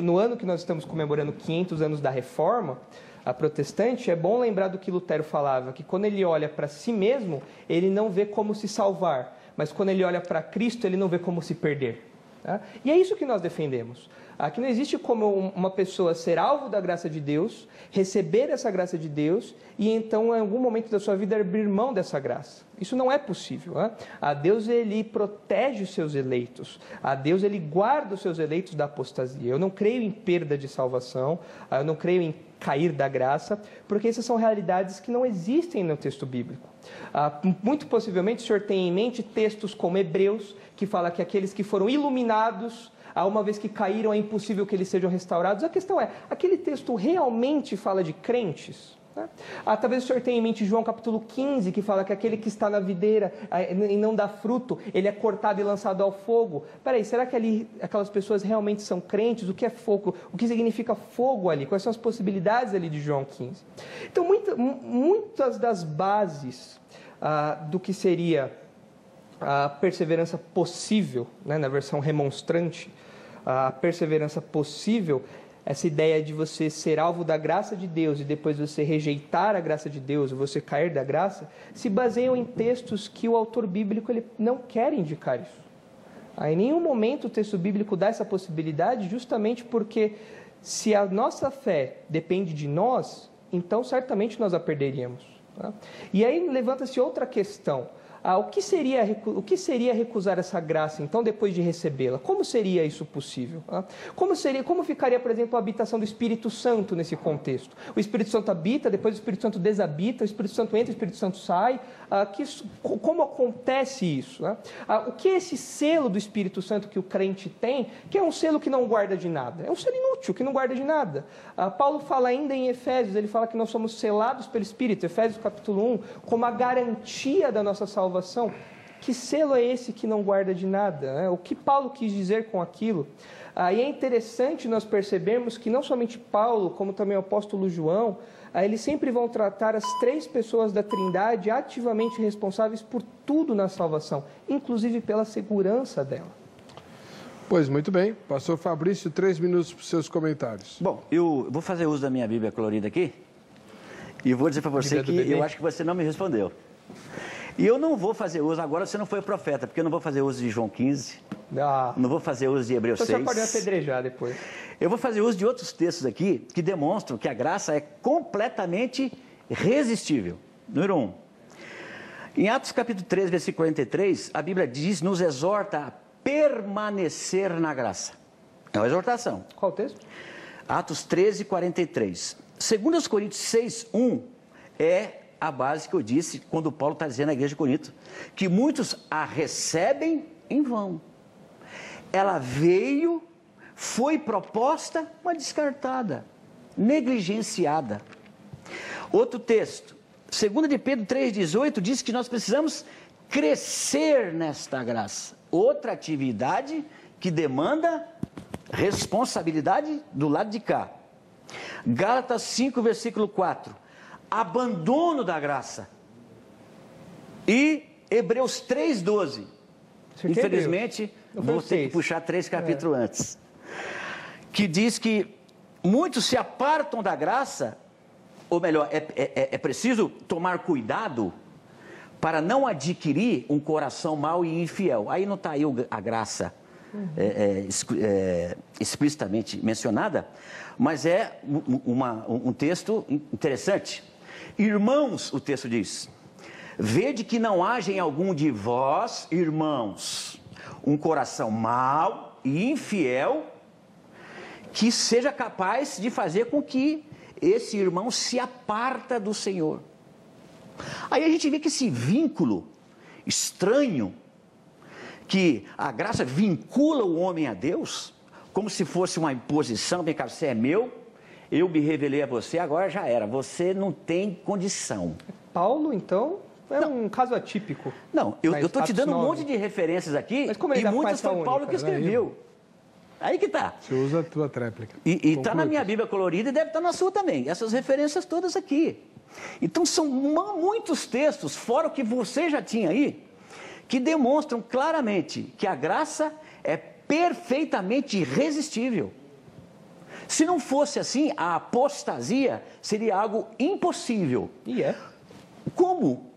No ano que nós estamos comemorando 500 anos da Reforma, a protestante, é bom lembrar do que Lutero falava, que quando ele olha para si mesmo, ele não vê como se salvar, mas quando ele olha para Cristo, ele não vê como se perder. Tá? E é isso que nós defendemos. Aqui não existe como uma pessoa ser alvo da graça de Deus, receber essa graça de Deus e então, em algum momento da sua vida, abrir mão dessa graça. Isso não é possível. Né? A Deus, Ele protege os seus eleitos. A Deus, Ele guarda os seus eleitos da apostasia. Eu não creio em perda de salvação, eu não creio em cair da graça, porque essas são realidades que não existem no texto bíblico. Muito possivelmente o senhor tem em mente textos como Hebreus, que fala que aqueles que foram iluminados, uma vez que caíram é impossível que eles sejam restaurados. A questão é, aquele texto realmente fala de crentes? Né? Talvez o senhor tenha em mente João capítulo 15, que fala que aquele que está na videira e não dá fruto, ele é cortado e lançado ao fogo. Peraí, será que aquelas pessoas realmente são crentes? O que é fogo? O que significa fogo ali? Quais são as possibilidades ali de João 15? Então, muitas das bases do que seria a perseverança possível, né, na versão remonstrante, a perseverança possível, essa ideia de você ser alvo da graça de Deus e depois você rejeitar a graça de Deus, ou você cair da graça, se baseiam em textos que o autor bíblico ele não quer indicar isso. Em nenhum momento o texto bíblico dá essa possibilidade, justamente porque se a nossa fé depende de nós, então certamente nós a perderíamos. Tá? E aí levanta-se outra questão. O que seria recusar essa graça, então, depois de recebê-la? Como seria isso possível? Como ficaria, por exemplo, a habitação do Espírito Santo nesse contexto? O Espírito Santo habita, depois o Espírito Santo desabita, o Espírito Santo entra, o Espírito Santo sai. Como acontece isso? O que é esse selo do Espírito Santo que o crente tem, que é um selo que não guarda de nada? É um selo inútil, que não guarda de nada. Paulo fala ainda em Efésios, ele fala que nós somos selados pelo Espírito, Efésios capítulo 1, como a garantia da nossa salvação. Que selo é esse que não guarda de nada? Né? O que Paulo quis dizer com aquilo? E é interessante nós percebermos que não somente Paulo, como também o apóstolo João, eles sempre vão tratar as três pessoas da Trindade ativamente responsáveis por tudo na salvação, inclusive pela segurança dela. Pois, muito bem. Pastor Fabrício, 3 minutos para os seus comentários. Bom, eu vou fazer uso da minha Bíblia colorida aqui e vou dizer para você que eu acho que você não me respondeu. E eu não vou fazer uso, agora você não foi profeta, porque eu não vou fazer uso de João 15, não vou fazer uso de Hebreus 6. Então você pode me apedrejar depois. Eu vou fazer uso de outros textos aqui que demonstram que a graça é completamente irresistível. Número 1. Em Atos capítulo 3, versículo 43, a Bíblia diz, nos exorta a permanecer na graça. É uma exortação. Qual o texto? Atos 13, 43. 2 Coríntios 6, 1 é a base que eu disse quando Paulo está dizendo à igreja de Corinto, que muitos a recebem em vão. Ela veio, foi proposta, mas descartada, negligenciada. Outro texto, 2 de Pedro 3,18, diz que nós precisamos crescer nesta graça. Outra atividade que demanda responsabilidade do lado de cá. Gálatas 5, versículo 4. Abandono da graça. E Hebreus 3,12. Infelizmente, vou ter que puxar 3 capítulos antes. Que diz que muitos se apartam da graça, ou melhor, é preciso tomar cuidado para não adquirir um coração mau e infiel. Aí não está aí a graça explicitamente mencionada, mas é um texto interessante. Irmãos, o texto diz, vede que não haja em algum de vós, irmãos, um coração mau e infiel, que seja capaz de fazer com que esse irmão se aparta do Senhor. Aí a gente vê que esse vínculo estranho, que a graça vincula o homem a Deus, como se fosse uma imposição, vem cá, você é meu, eu me revelei a você, agora já era, você não tem condição. Paulo, então, um caso atípico. Não, eu estou te dando um monte de referências aqui, e muitas foi Paulo que escreveu. Aí que está. Você usa a tua tréplica. E está na minha Bíblia colorida e deve estar na sua também, essas referências todas aqui. Então são muitos textos, fora o que você já tinha aí, que demonstram claramente que a graça é perfeitamente irresistível. Se não fosse assim, a apostasia seria algo impossível. E é. Como?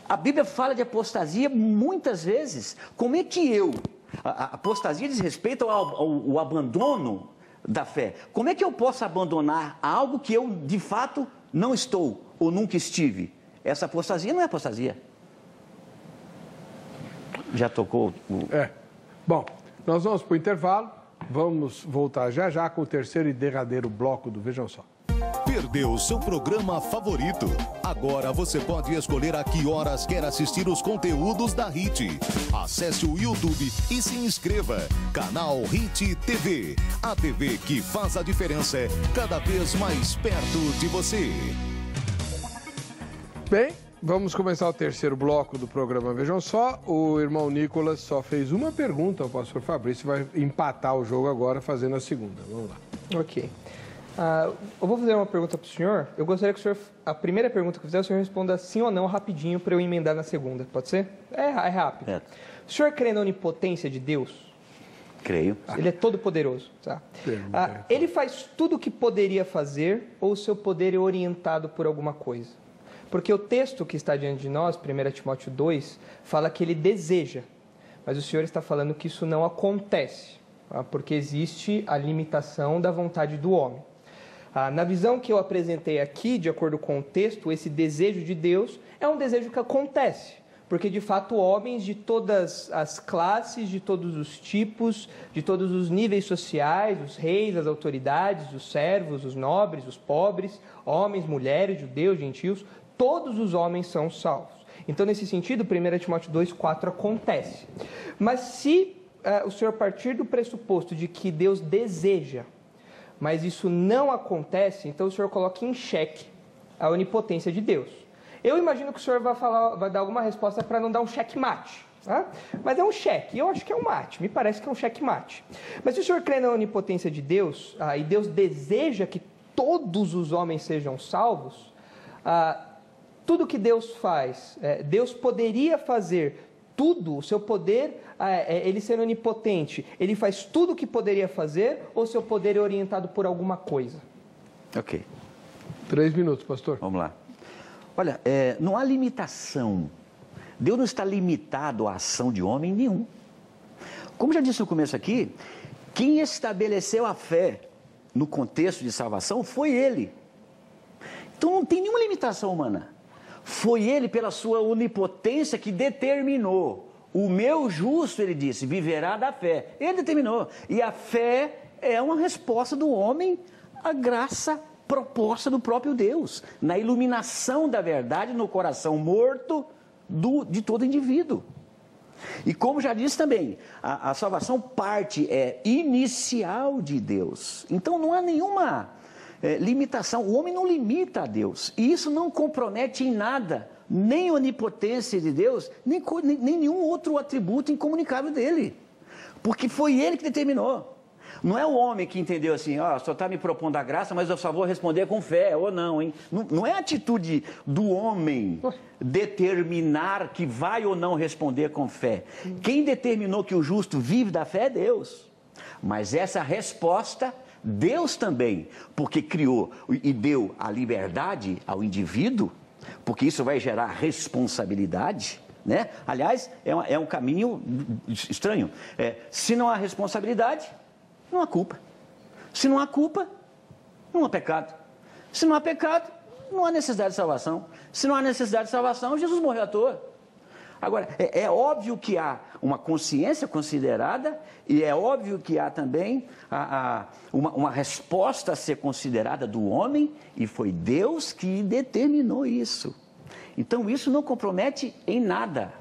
A Bíblia fala de apostasia muitas vezes. Como é que a apostasia diz respeito ao abandono da fé. Como é que eu posso abandonar algo que eu, de fato, não estou ou nunca estive? Essa apostasia não é apostasia. Já tocou o... Bom, nós vamos para o intervalo. Vamos voltar já já com o terceiro e derradeiro bloco do Vejam Só. Perdeu o seu programa favorito? Agora você pode escolher a que horas quer assistir os conteúdos da HIT. Acesse o YouTube e se inscreva. Canal HIT TV. A TV que faz a diferença cada vez mais perto de você. Bem, vamos começar o terceiro bloco do programa Vejam Só. O irmão Nicolas só fez uma pergunta ao pastor Fabrício, vai empatar o jogo agora fazendo a segunda. Vamos lá. Ok. Eu vou fazer uma pergunta para o senhor. Eu gostaria que o senhor, a primeira pergunta que eu fizer, o senhor responda sim ou não rapidinho para eu emendar na segunda. Pode ser? É rápido. O senhor crê na onipotência de Deus? Creio. Ele é todo poderoso. Tá? Ele faz tudo o que poderia fazer ou o seu poder é orientado por alguma coisa? Porque o texto que está diante de nós, 1 Timóteo 2, fala que ele deseja. Mas o senhor está falando que isso não acontece, porque existe a limitação da vontade do homem. Na visão que eu apresentei aqui, de acordo com o texto, esse desejo de Deus é um desejo que acontece, porque de fato homens de todas as classes, de todos os tipos, de todos os níveis sociais, os reis, as autoridades, os servos, os nobres, os pobres, homens, mulheres, judeus, gentios, todos os homens são salvos. Então, nesse sentido, 1 Timóteo 2,4 acontece. Mas se o senhor partir do pressuposto de que Deus deseja, mas isso não acontece, então o senhor coloca em xeque a onipotência de Deus. Eu imagino que o senhor vai dar alguma resposta para não dar um checkmate. Tá? Mas é um cheque, eu acho que é um mate, me parece que é um checkmate. Mas se o senhor crê na onipotência de Deus, e Deus deseja que todos os homens sejam salvos, tudo que Deus faz, Deus poderia fazer tudo, o seu poder, ele sendo onipotente, ele faz tudo o que poderia fazer, ou seu poder é orientado por alguma coisa? Ok. 3 minutos, pastor. Vamos lá. Olha, não há limitação. Deus não está limitado à ação de homem nenhum. Como já disse no começo aqui, quem estabeleceu a fé no contexto de salvação foi Ele. Então não tem nenhuma limitação humana. Foi Ele, pela sua onipotência, que determinou. O meu justo, ele disse, viverá da fé. Ele determinou. E a fé é uma resposta do homem à graça proposta do próprio Deus, na iluminação da verdade no coração morto de todo indivíduo. E como já disse também, a salvação parte inicial de Deus. Então não há nenhuma limitação, o homem não limita a Deus. E isso não compromete em nada, nem a onipotência de Deus, nem nenhum outro atributo incomunicável dele. Porque foi Ele que determinou. Não é o homem que entendeu assim, só está me propondo a graça, mas eu só vou responder com fé, ou não, hein? Não é a atitude do homem determinar que vai ou não responder com fé. Quem determinou que o justo vive da fé é Deus. Mas essa resposta, Deus também, porque criou e deu a liberdade ao indivíduo, porque isso vai gerar responsabilidade, né? Aliás, é um caminho estranho. Se não há responsabilidade, não há culpa. Se não há culpa, não há pecado. Se não há pecado, não há necessidade de salvação. Se não há necessidade de salvação, Jesus morreu à toa. Agora, é óbvio que há uma consciência considerada e é óbvio que há também uma resposta a ser considerada do homem, e foi Deus que determinou isso. Então, isso não compromete em nada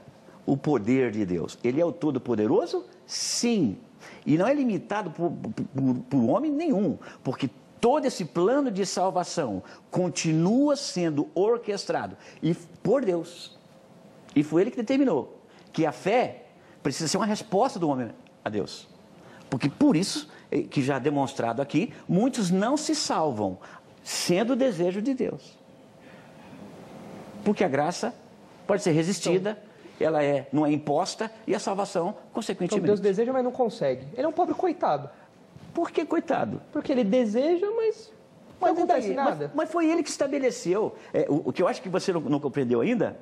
o poder de Deus. Ele é o Todo-Poderoso? Sim. E não é limitado por homem nenhum, porque todo esse plano de salvação continua sendo orquestrado por Deus. E foi Ele que determinou que a fé precisa ser uma resposta do homem a Deus. Porque por isso, que já demonstrado aqui, muitos não se salvam, sendo o desejo de Deus. Porque a graça pode ser resistida, ela não é imposta, e a salvação, consequentemente. Então Deus deseja, mas não consegue. Ele é um pobre coitado. Por que coitado? Porque ele deseja, mas não acontece nada. Mas foi Ele que estabeleceu. O que eu acho que você não compreendeu ainda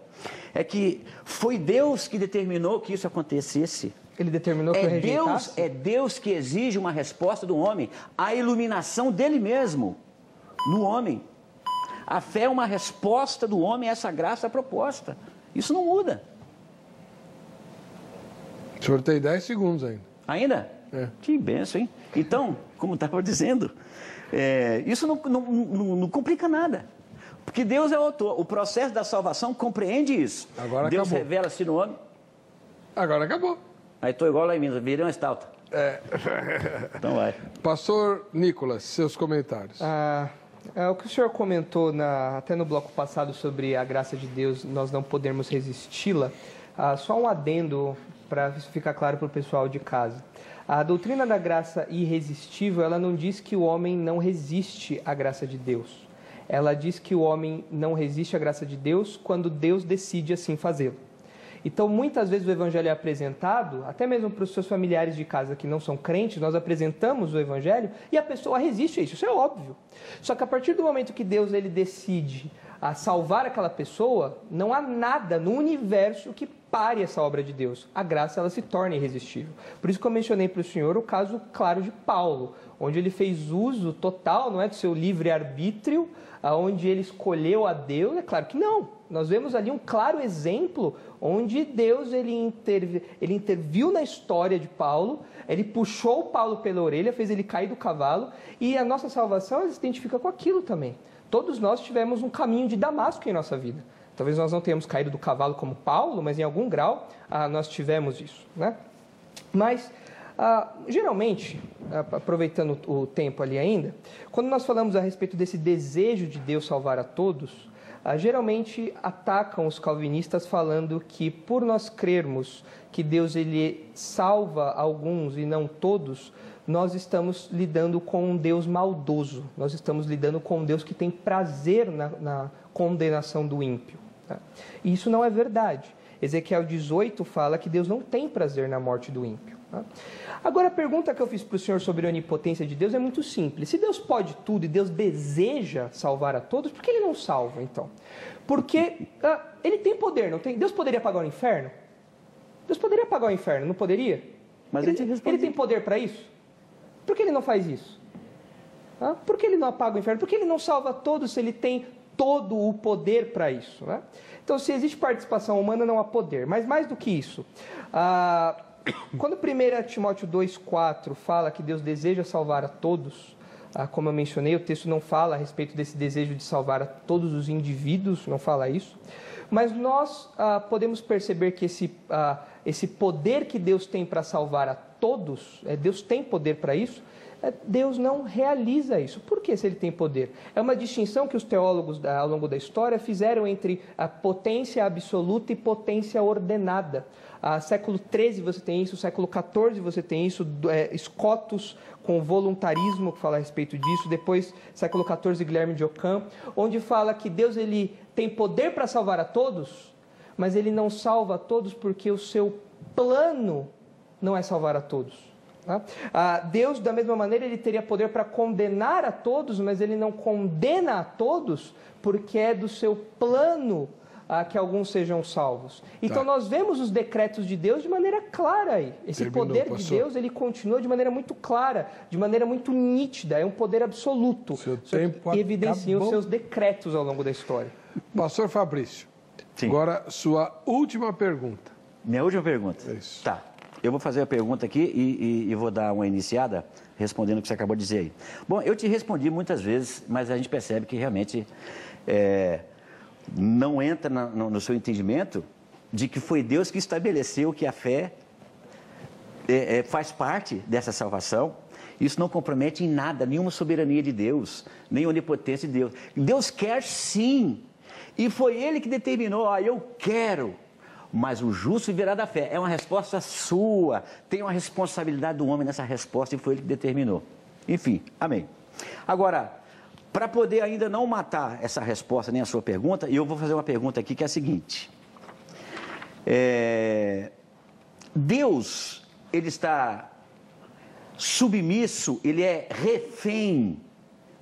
é que foi Deus que determinou que isso acontecesse. Ele determinou que eu rejeitasse? É Deus que exige uma resposta do homem, a iluminação dele mesmo no homem. A fé é uma resposta do homem a essa graça proposta. Isso não muda. O senhor tem 10 segundos ainda. Ainda? Que benção, hein? Então, como estava dizendo, isso não complica nada. Porque Deus é o autor. O processo da salvação compreende isso. Agora Deus acabou. revela-se no homem. Agora acabou. Aí estou igual lá em Minas, virei uma estalta. Então vai. Pastor Nicolas, seus comentários. O que o senhor comentou até no bloco passado sobre a graça de Deus, nós não podermos resisti-la, só um adendo para ficar claro para o pessoal de casa. A doutrina da graça irresistível, ela não diz que o homem não resiste à graça de Deus. Ela diz que o homem não resiste à graça de Deus quando Deus decide assim fazê-lo. Então, muitas vezes o Evangelho é apresentado, até mesmo para os seus familiares de casa que não são crentes, nós apresentamos o Evangelho e a pessoa resiste a isso, isso é óbvio. Só que a partir do momento que Deus decide a salvar aquela pessoa, não há nada no universo que pare essa obra de Deus. A graça, ela se torna irresistível. Por isso que eu mencionei para o senhor o caso claro de Paulo, onde ele fez uso total, não é, do seu livre-arbítrio, onde ele escolheu a Deus. É claro que não. Nós vemos ali um claro exemplo onde Deus ele interviu na história de Paulo, ele puxou Paulo pela orelha, fez ele cair do cavalo, e a nossa salvação ela se identifica com aquilo também. Todos nós tivemos um caminho de Damasco em nossa vida. Talvez nós não tenhamos caído do cavalo como Paulo, mas em algum grau nós tivemos isso, né? Mas, geralmente, aproveitando o tempo ali ainda, quando nós falamos a respeito desse desejo de Deus salvar a todos, geralmente atacam os calvinistas falando que por nós crermos que Deus ele salva alguns e não todos, nós estamos lidando com um Deus maldoso, nós estamos lidando com um Deus que tem prazer na condenação do ímpio. Tá? E isso não é verdade. Ezequiel 18 fala que Deus não tem prazer na morte do ímpio. Tá? Agora, a pergunta que eu fiz para o senhor sobre a onipotência de Deus é muito simples. Se Deus pode tudo e Deus deseja salvar a todos, por que ele não salva, então? Porque ele tem poder, não tem? Deus poderia apagar o inferno? Deus poderia apagar o inferno, não poderia? Mas ele tem poder para isso? Por que ele não faz isso? Por que ele não apaga o inferno? Por que ele não salva todos se ele tem todo o poder para isso? Né? Então, se existe participação humana, não há poder. Mas mais do que isso, quando 1 Timóteo 2,4 fala que Deus deseja salvar a todos, como eu mencionei, o texto não fala a respeito desse desejo de salvar a todos os indivíduos, não fala isso. Mas nós podemos perceber que esse poder que Deus tem para salvar a todos, Deus tem poder para isso, Deus não realiza isso. Por que se ele tem poder? É uma distinção que os teólogos ao longo da história fizeram entre a potência absoluta e potência ordenada. Século XIII você tem isso, século XIV você tem isso, Scotus com voluntarismo, que fala a respeito disso, depois século XIV Guilherme de Ockham, onde fala que Deus ele tem poder para salvar a todos, mas ele não salva a todos porque o seu plano não é salvar a todos. Deus, da mesma maneira, ele teria poder para condenar a todos, mas ele não condena a todos porque é do seu plano que alguns sejam salvos. Então nós vemos os decretos de Deus de maneira clara aí. Esse poder de Deus, ele continua de maneira muito clara, de maneira muito nítida, é um poder absoluto. E evidencia os seus decretos ao longo da história. Pastor Fabrício, Sim. Agora sua última pergunta. Minha última pergunta? Isso. Tá. Eu vou fazer a pergunta aqui e vou dar uma iniciada respondendo o que você acabou de dizer aí. Bom, eu te respondi muitas vezes, mas a gente percebe que realmente não entra no seu entendimento de que foi Deus que estabeleceu que a fé faz parte dessa salvação. Isso não compromete em nada, nenhuma soberania de Deus, nem onipotência de Deus. Deus quer sim, e foi Ele que determinou, eu quero. Mas o justo viverá da fé. É uma resposta sua. Tem uma responsabilidade do homem nessa resposta e foi ele que determinou. Enfim, amém. Agora, para poder ainda não matar essa resposta nem a sua pergunta, eu vou fazer uma pergunta aqui que é a seguinte. Deus, ele está submisso, ele é refém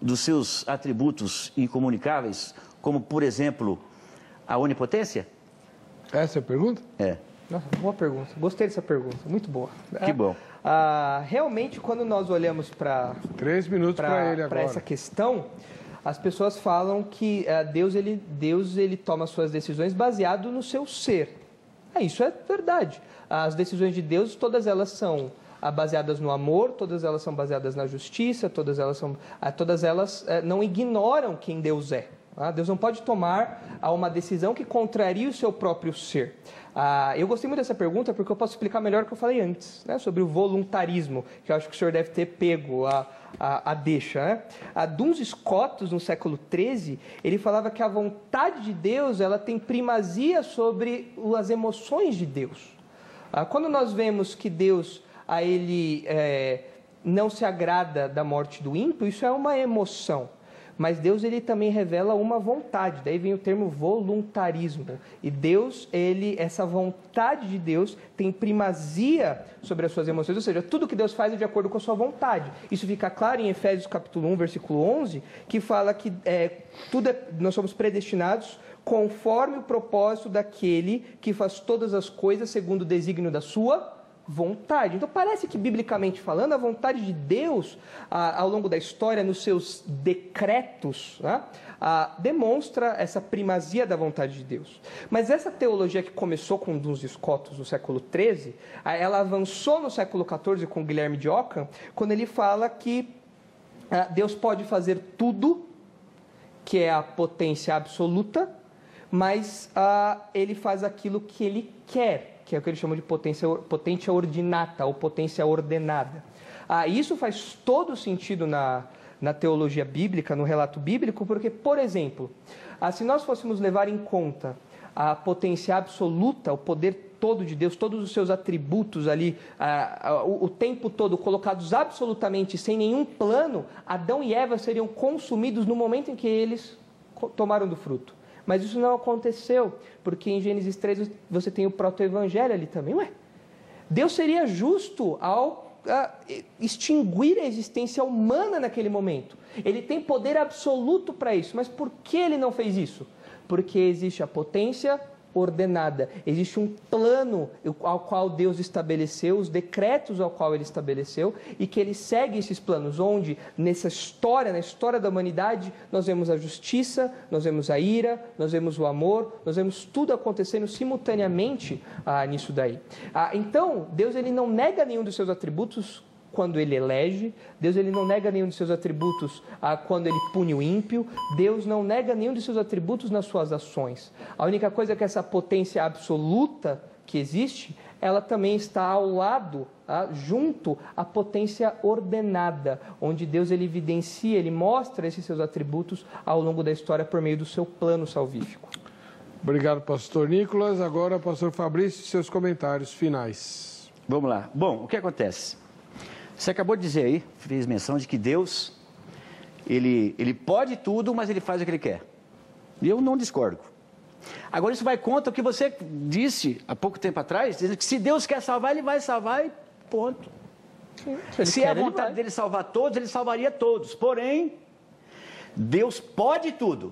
dos seus atributos incomunicáveis, como, por exemplo, a onipotência? Essa é a pergunta? Nossa, boa pergunta. Gostei dessa pergunta. Muito boa. Que bom. Realmente, quando nós olhamos para 3 minutos para ele agora. Essa questão, as pessoas falam que Deus ele toma suas decisões baseado no seu ser. Isso é verdade. As decisões de Deus, todas elas são baseadas no amor, todas elas são baseadas na justiça, todas elas não ignoram quem Deus é. Deus não pode tomar uma decisão que contraria o seu próprio ser. Eu gostei muito dessa pergunta porque eu posso explicar melhor o que eu falei antes, né, sobre o voluntarismo, que eu acho que o senhor deve ter pego a deixa. Né? Duns Scotus, no século XIII, ele falava que a vontade de Deus ela tem primazia sobre as emoções de Deus. Quando nós vemos que Deus ele não se agrada da morte do ímpio, isso é uma emoção. mas Deus ele também revela uma vontade, daí vem o termo voluntarismo. E Deus, essa vontade de Deus tem primazia sobre as suas emoções, ou seja, tudo que Deus faz é de acordo com a sua vontade. Isso fica claro em Efésios capítulo 1, versículo 11, que fala que nós somos predestinados conforme o propósito daquele que faz todas as coisas segundo o desígnio da sua vontade. Então parece que, biblicamente falando, a vontade de Deus, ao longo da história, nos seus decretos, né, demonstra essa primazia da vontade de Deus. Mas essa teologia que começou com Duns Scotus no século XIII, ela avançou no século XIV com Guilherme de Ockham, quando ele fala que Deus pode fazer tudo, que é a potência absoluta, mas ele faz aquilo que ele quer, que é o que ele chama de potência ordinata, ou potência ordenada. Isso faz todo sentido na teologia bíblica, no relato bíblico, porque, por exemplo, se nós fôssemos levar em conta a potência absoluta, o poder todo de Deus, todos os seus atributos ali, o tempo todo colocados absolutamente sem nenhum plano, Adão e Eva seriam consumidos no momento em que eles tomaram do fruto. Mas isso não aconteceu, porque em Gênesis 3 você tem o proto-evangelho ali também. Deus seria justo ao extinguir a existência humana naquele momento. Ele tem poder absoluto para isso, mas por que ele não fez isso? Porque existe a potência ordenada, existe um plano ao qual Deus estabeleceu, os decretos ao qual ele estabeleceu, e que ele segue esses planos, onde na história da humanidade, nós vemos a justiça, nós vemos a ira, nós vemos o amor, nós vemos tudo acontecendo simultaneamente nisso daí. Então, Deus ele não nega nenhum dos seus atributos quando ele elege, Deus ele não nega nenhum de seus atributos quando ele pune o ímpio, Deus não nega nenhum de seus atributos nas suas ações. A única coisa é que essa potência absoluta que existe, ela também está ao lado, junto à potência ordenada, onde Deus ele evidencia, ele mostra esses seus atributos ao longo da história por meio do seu plano salvífico. Obrigado, pastor Nicolas. Agora, pastor Fabrício, seus comentários finais. Vamos lá. Bom, o que acontece? Você acabou de dizer aí, fez menção de que Deus, ele pode tudo, mas ele faz o que ele quer. E eu não discordo. Agora isso vai contra o que você disse há pouco tempo atrás, dizendo que se Deus quer salvar, ele vai salvar e ponto. Sim, se é a vontade dele salvar todos, ele salvaria todos. Porém, Deus pode tudo,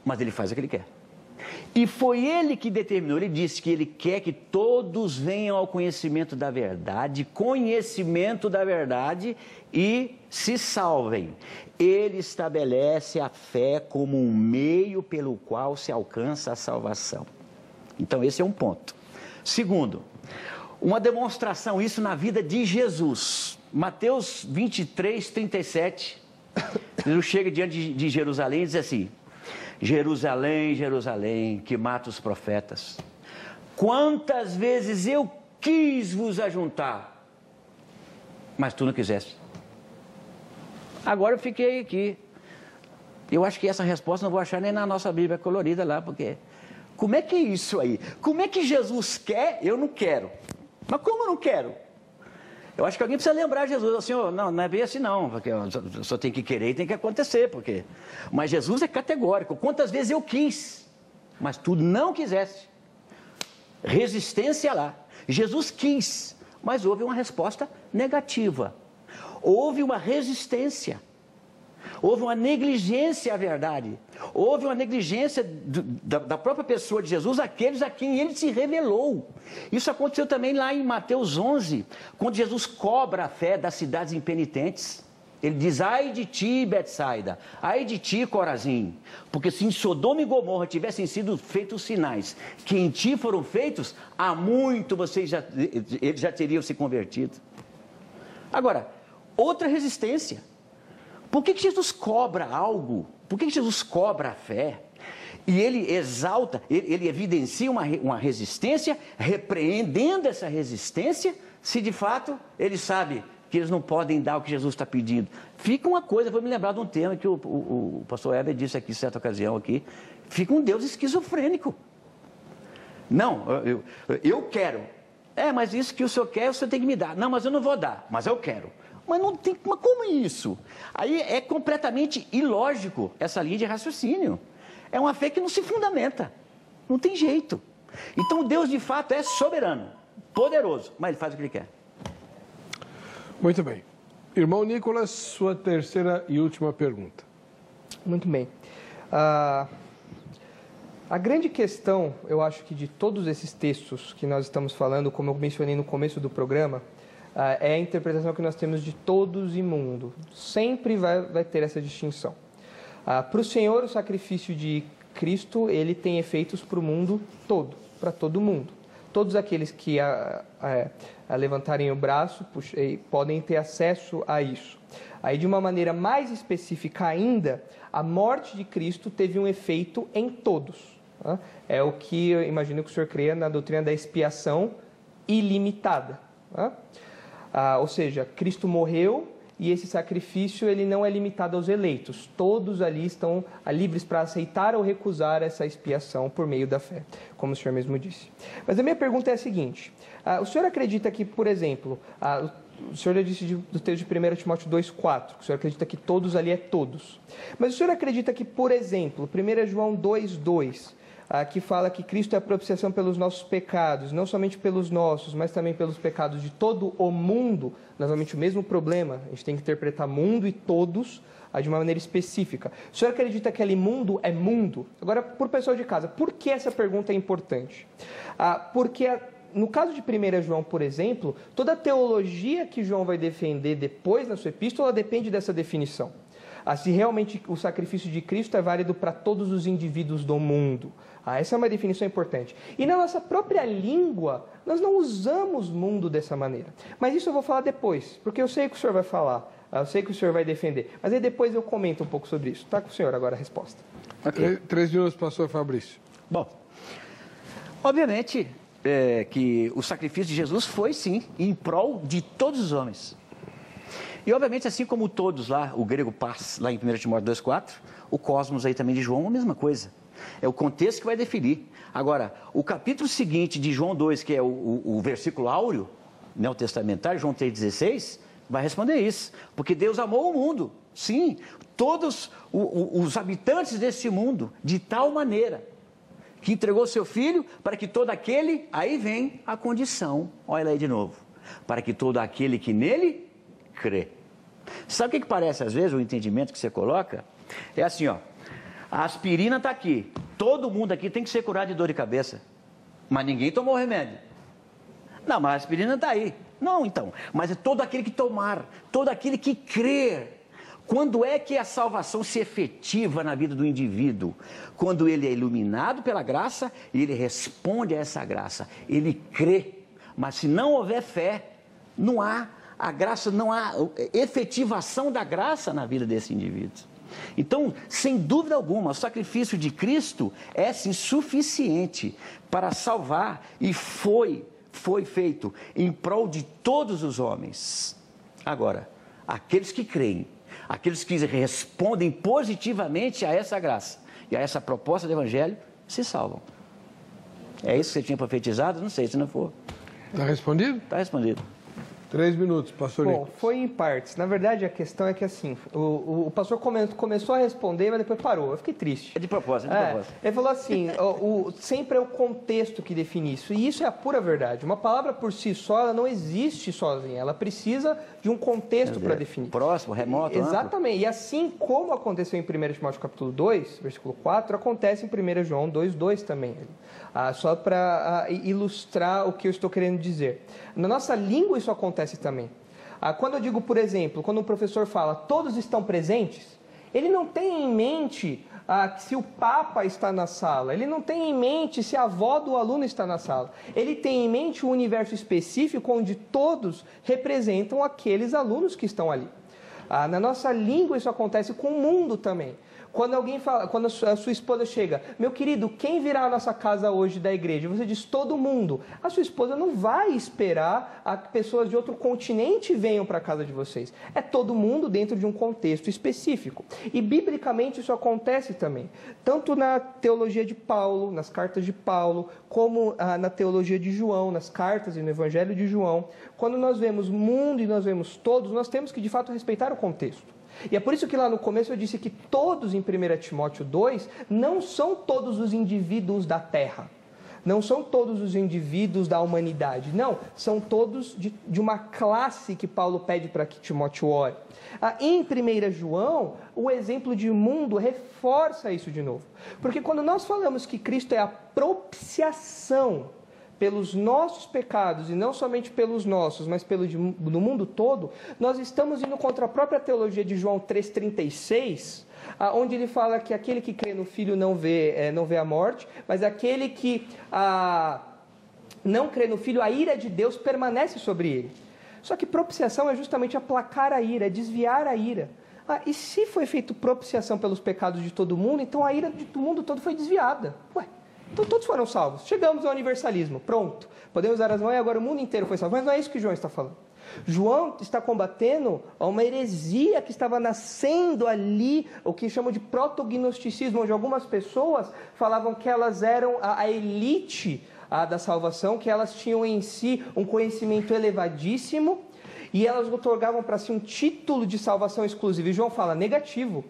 mas ele faz o que ele quer. E foi ele que determinou, ele disse que ele quer que todos venham ao conhecimento da verdade e se salvem. Ele estabelece a fé como um meio pelo qual se alcança a salvação. Então esse é um ponto. Segundo, uma demonstração, isso na vida de Jesus. Mateus 23, 37, Jesus chega diante de Jerusalém e diz assim: Jerusalém, Jerusalém, que mata os profetas, quantas vezes eu quis vos ajuntar, mas tu não quiseste. Agora eu fiquei aqui. Eu acho que essa resposta não vou achar nem na nossa Bíblia colorida lá, porque como é que é isso aí? Como é que Jesus quer? Eu não quero. Mas como eu não quero? Eu acho que alguém precisa lembrar Jesus, assim, não é bem assim não, porque eu só tenho que querer e tem que acontecer, porque... Mas Jesus é categórico, quantas vezes eu quis, mas tu não quiseste. Resistência lá. Jesus quis, mas houve uma resposta negativa. Houve uma resistência. Houve uma negligência à verdade. Houve uma negligência da própria pessoa de Jesus, aqueles a quem ele se revelou. Isso aconteceu também lá em Mateus 11, quando Jesus cobra a fé das cidades impenitentes. Ele diz: ai de ti, Betsaida, ai de ti, Corazim, porque se em Sodoma e Gomorra tivessem sido feitos sinais que em ti foram feitos, há muito eles já teriam se convertido. Agora, outra resistência. Por que Jesus cobra algo? Por que Jesus cobra a fé? E ele exalta, ele evidencia uma resistência, repreendendo essa resistência, se de fato ele sabe que eles não podem dar o que Jesus está pedindo. Fica uma coisa, vou me lembrar de um tema que o pastor Heber disse aqui, em certa ocasião aqui, fica um Deus esquizofrênico. Não, eu quero. Mas isso que o senhor quer, o senhor tem que me dar. Não, mas eu não vou dar, mas eu quero. Mas não tem, mas como isso? Aí é completamente ilógico essa linha de raciocínio. É uma fé que não se fundamenta. Não tem jeito. Então Deus de fato é soberano, poderoso, mas Ele faz o que Ele quer. Muito bem. Irmão Nicolas, sua terceira e última pergunta. Muito bem. A grande questão, eu acho que de todos esses textos que nós estamos falando, como eu mencionei no começo do programa, é a interpretação que nós temos de todos e mundo. Sempre vai ter essa distinção. Para o Senhor, o sacrifício de Cristo, ele tem efeitos para o mundo todo, para todo mundo. Todos aqueles que levantarem o braço podem ter acesso a isso. Aí, de uma maneira mais específica ainda, a morte de Cristo teve um efeito em todos. É o que eu imagino que o senhor creia na doutrina da expiação ilimitada. Ou seja, Cristo morreu e esse sacrifício ele não é limitado aos eleitos. Todos ali estão livres para aceitar ou recusar essa expiação por meio da fé, como o senhor mesmo disse. Mas a minha pergunta é a seguinte. O senhor acredita que, por exemplo, o senhor já disse do texto de 1 Timóteo 2,4, que o senhor acredita que todos ali é todos. Mas o senhor acredita que, por exemplo, 1 João 2,2, que fala que Cristo é a propiciação pelos nossos pecados, não somente pelos nossos, mas também pelos pecados de todo o mundo, novamente o mesmo problema, a gente tem que interpretar mundo e todos de uma maneira específica. O senhor acredita que ali mundo é mundo? Agora, por pessoal de casa, por que essa pergunta é importante? Porque no caso de 1 João, por exemplo, toda a teologia que João vai defender depois na sua epístola depende dessa definição. Se realmente o sacrifício de Cristo é válido para todos os indivíduos do mundo. Essa é uma definição importante. E na nossa própria língua, nós não usamos mundo dessa maneira. Mas isso eu vou falar depois, porque eu sei que o senhor vai falar, eu sei que o senhor vai defender. Mas aí depois eu comento um pouco sobre isso. Está com o senhor agora a resposta. Okay. 3 minutos, pastor Fabrício. Bom, obviamente que o sacrifício de Jesus foi, sim, em prol de todos os homens. E, obviamente, assim como todos lá, o grego paz, lá em 1 Timóteo 2,4, o cosmos aí também de João, a mesma coisa. É o contexto que vai definir. Agora, o capítulo seguinte de João 2, que é o versículo áureo, neotestamentário, João 3,16, vai responder isso. Porque Deus amou o mundo, sim, todos os habitantes desse mundo, de tal maneira que entregou seu Filho para que todo aquele, aí vem a condição, olha aí de novo, para que todo aquele que nele crê. Sabe o que parece às vezes o entendimento que você coloca? É assim, ó, a aspirina está aqui, todo mundo aqui tem que ser curado de dor de cabeça, mas ninguém tomou o remédio. Não, mas a aspirina está aí. Não, então, mas é todo aquele que tomar, todo aquele que crer. Quando é que a salvação se efetiva na vida do indivíduo? Quando ele é iluminado pela graça e ele responde a essa graça. Ele crê, mas se não houver fé, não há a graça, não há efetivação da graça na vida desse indivíduo. Então, sem dúvida alguma, o sacrifício de Cristo é sim suficiente para salvar e foi feito em prol de todos os homens. Agora, aqueles que creem, aqueles que respondem positivamente a essa graça e a essa proposta do Evangelho, se salvam. É isso que você tinha profetizado? Não sei, se não for. Está respondido? Está respondido. 3 minutos, pastor Nicolas. Bom, foi em partes. Na verdade, a questão é que assim, o pastor começou a responder, mas depois parou. Eu fiquei triste. É de propósito, é de propósito. Ele falou assim, sempre é o contexto que define isso. E isso é a pura verdade. Uma palavra por si só, ela não existe sozinha. Ela precisa de um contexto para definir. Próximo, remoto, exatamente. Amplo. E assim como aconteceu em 1 Timóteo capítulo 2, versículo 4, acontece em 1 João 2,2 também. Só para ilustrar o que eu estou querendo dizer. Na nossa língua isso acontece também. Quando eu digo, por exemplo, quando um professor fala todos estão presentes, ele não tem em mente se o Papa está na sala, ele não tem em mente se a avó do aluno está na sala. Ele tem em mente um universo específico onde todos representam aqueles alunos que estão ali. Na nossa língua isso acontece com o mundo também. Quando alguém fala, quando a sua esposa chega, meu querido, quem virá à nossa casa hoje da igreja? Você diz, todo mundo. A sua esposa não vai esperar que pessoas de outro continente venham para a casa de vocês. É todo mundo dentro de um contexto específico. E biblicamente isso acontece também. Tanto na teologia de Paulo, nas cartas de Paulo, como na teologia de João, nas cartas e no Evangelho de João. Quando nós vemos mundo e nós vemos todos, nós temos que de fato respeitar o contexto. E é por isso que lá no começo eu disse que todos em 1 Timóteo 2 não são todos os indivíduos da Terra. Não são todos os indivíduos da humanidade. Não, são todos de uma classe que Paulo pede para que Timóteo ore. Em 1 João, o exemplo de mundo reforça isso de novo. Porque quando nós falamos que Cristo é a propiciação pelos nossos pecados, e não somente pelos nossos, mas do mundo todo, nós estamos indo contra a própria teologia de João 3,36, onde ele fala que aquele que crê no Filho não vê a morte, mas aquele que não crê no Filho, a ira de Deus permanece sobre ele. Só que propiciação é justamente aplacar a ira, é desviar a ira. E se foi feito propiciação pelos pecados de todo mundo, então a ira do mundo todo foi desviada. Então todos foram salvos. Chegamos ao universalismo. Pronto. Podemos usar as mãos e agora o mundo inteiro foi salvo. Mas não é isso que João está falando. João está combatendo uma heresia que estava nascendo ali, o que chamam de protognosticismo, onde algumas pessoas falavam que elas eram a elite da salvação, que elas tinham em si um conhecimento elevadíssimo e elas otorgavam para si um título de salvação exclusivo. E João fala, negativo.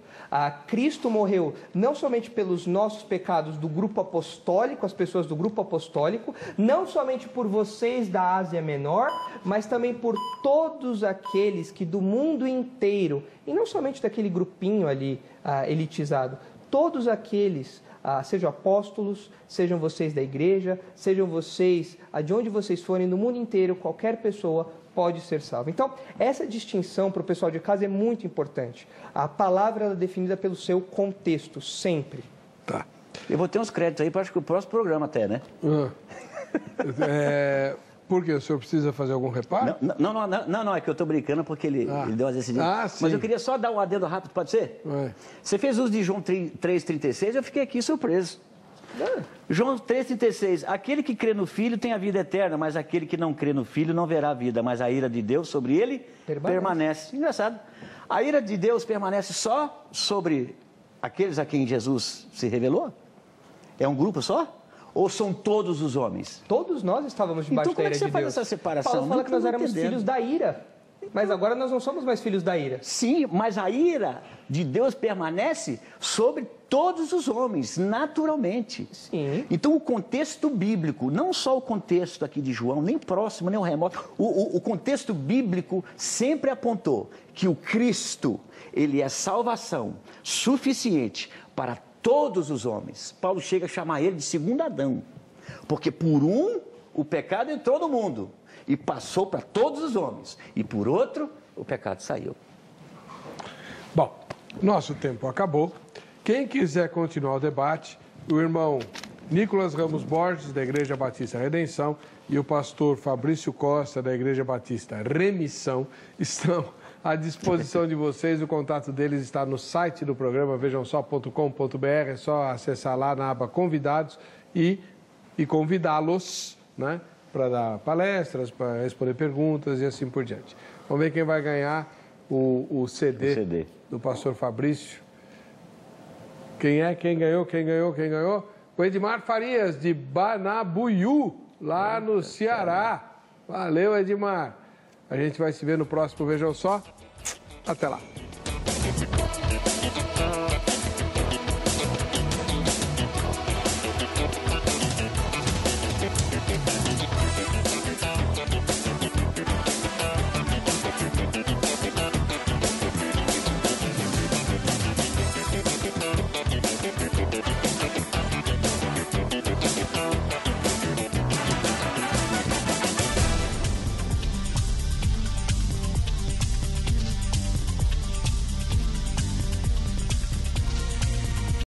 Cristo morreu não somente pelos nossos pecados do grupo apostólico, as pessoas do grupo apostólico, não somente por vocês da Ásia Menor, mas também por todos aqueles que do mundo inteiro, e não somente daquele grupinho ali elitizado, todos aqueles, sejam apóstolos, sejam vocês da igreja, sejam vocês, de onde vocês forem, no mundo inteiro, qualquer pessoa pode ser salvo. Então, essa distinção para o pessoal de casa é muito importante. A palavra é definida pelo seu contexto, sempre. Tá. Eu vou ter uns créditos aí para acho que o próximo programa até, né? Por quê? O senhor precisa fazer algum reparo? Não, é que eu estou brincando porque ele deu umas decidinhas. Mas eu queria só dar um adendo rápido, pode ser? Você fez uso de João 3,36, eu fiquei aqui surpreso. João 3,36, aquele que crê no Filho tem a vida eterna, mas aquele que não crê no Filho não verá a vida, mas a ira de Deus sobre ele permanece. Engraçado. A ira de Deus permanece só sobre aqueles a quem Jesus se revelou? É um grupo só? Ou são todos os homens? Todos nós estávamos debaixo da ira de Deus. Então como é que você faz essa separação? Paulo fala que nós éramos filhos da ira. Mas agora nós não somos mais filhos da ira. Sim, mas a ira de Deus permanece sobre todos os homens, naturalmente. Sim. Então o contexto bíblico, não só o contexto aqui de João, nem próximo, nem o remoto, o contexto bíblico sempre apontou que o Cristo, ele é salvação suficiente para todos os homens. Paulo chega a chamar ele de segundo Adão, porque por um o pecado entrou no mundo e passou para todos os homens, e por outro o pecado saiu. Bom, nosso tempo acabou. Quem quiser continuar o debate, o irmão Nicolas Ramos Borges, da Igreja Batista Redenção, e o pastor Fabrício Costa, da Igreja Batista Remissão, estão à disposição de vocês. O contato deles está no site do programa, vejamsó.com.br, é só acessar lá na aba Convidados e convidá-los, né, para dar palestras, para responder perguntas e assim por diante. Vamos ver quem vai ganhar o CD do pastor Fabrício. Quem é? Quem ganhou? O Edmar Farias, de Banabuiú, lá no Ceará. Valeu, Edmar. A gente vai se ver no próximo Vejam Só. Até lá.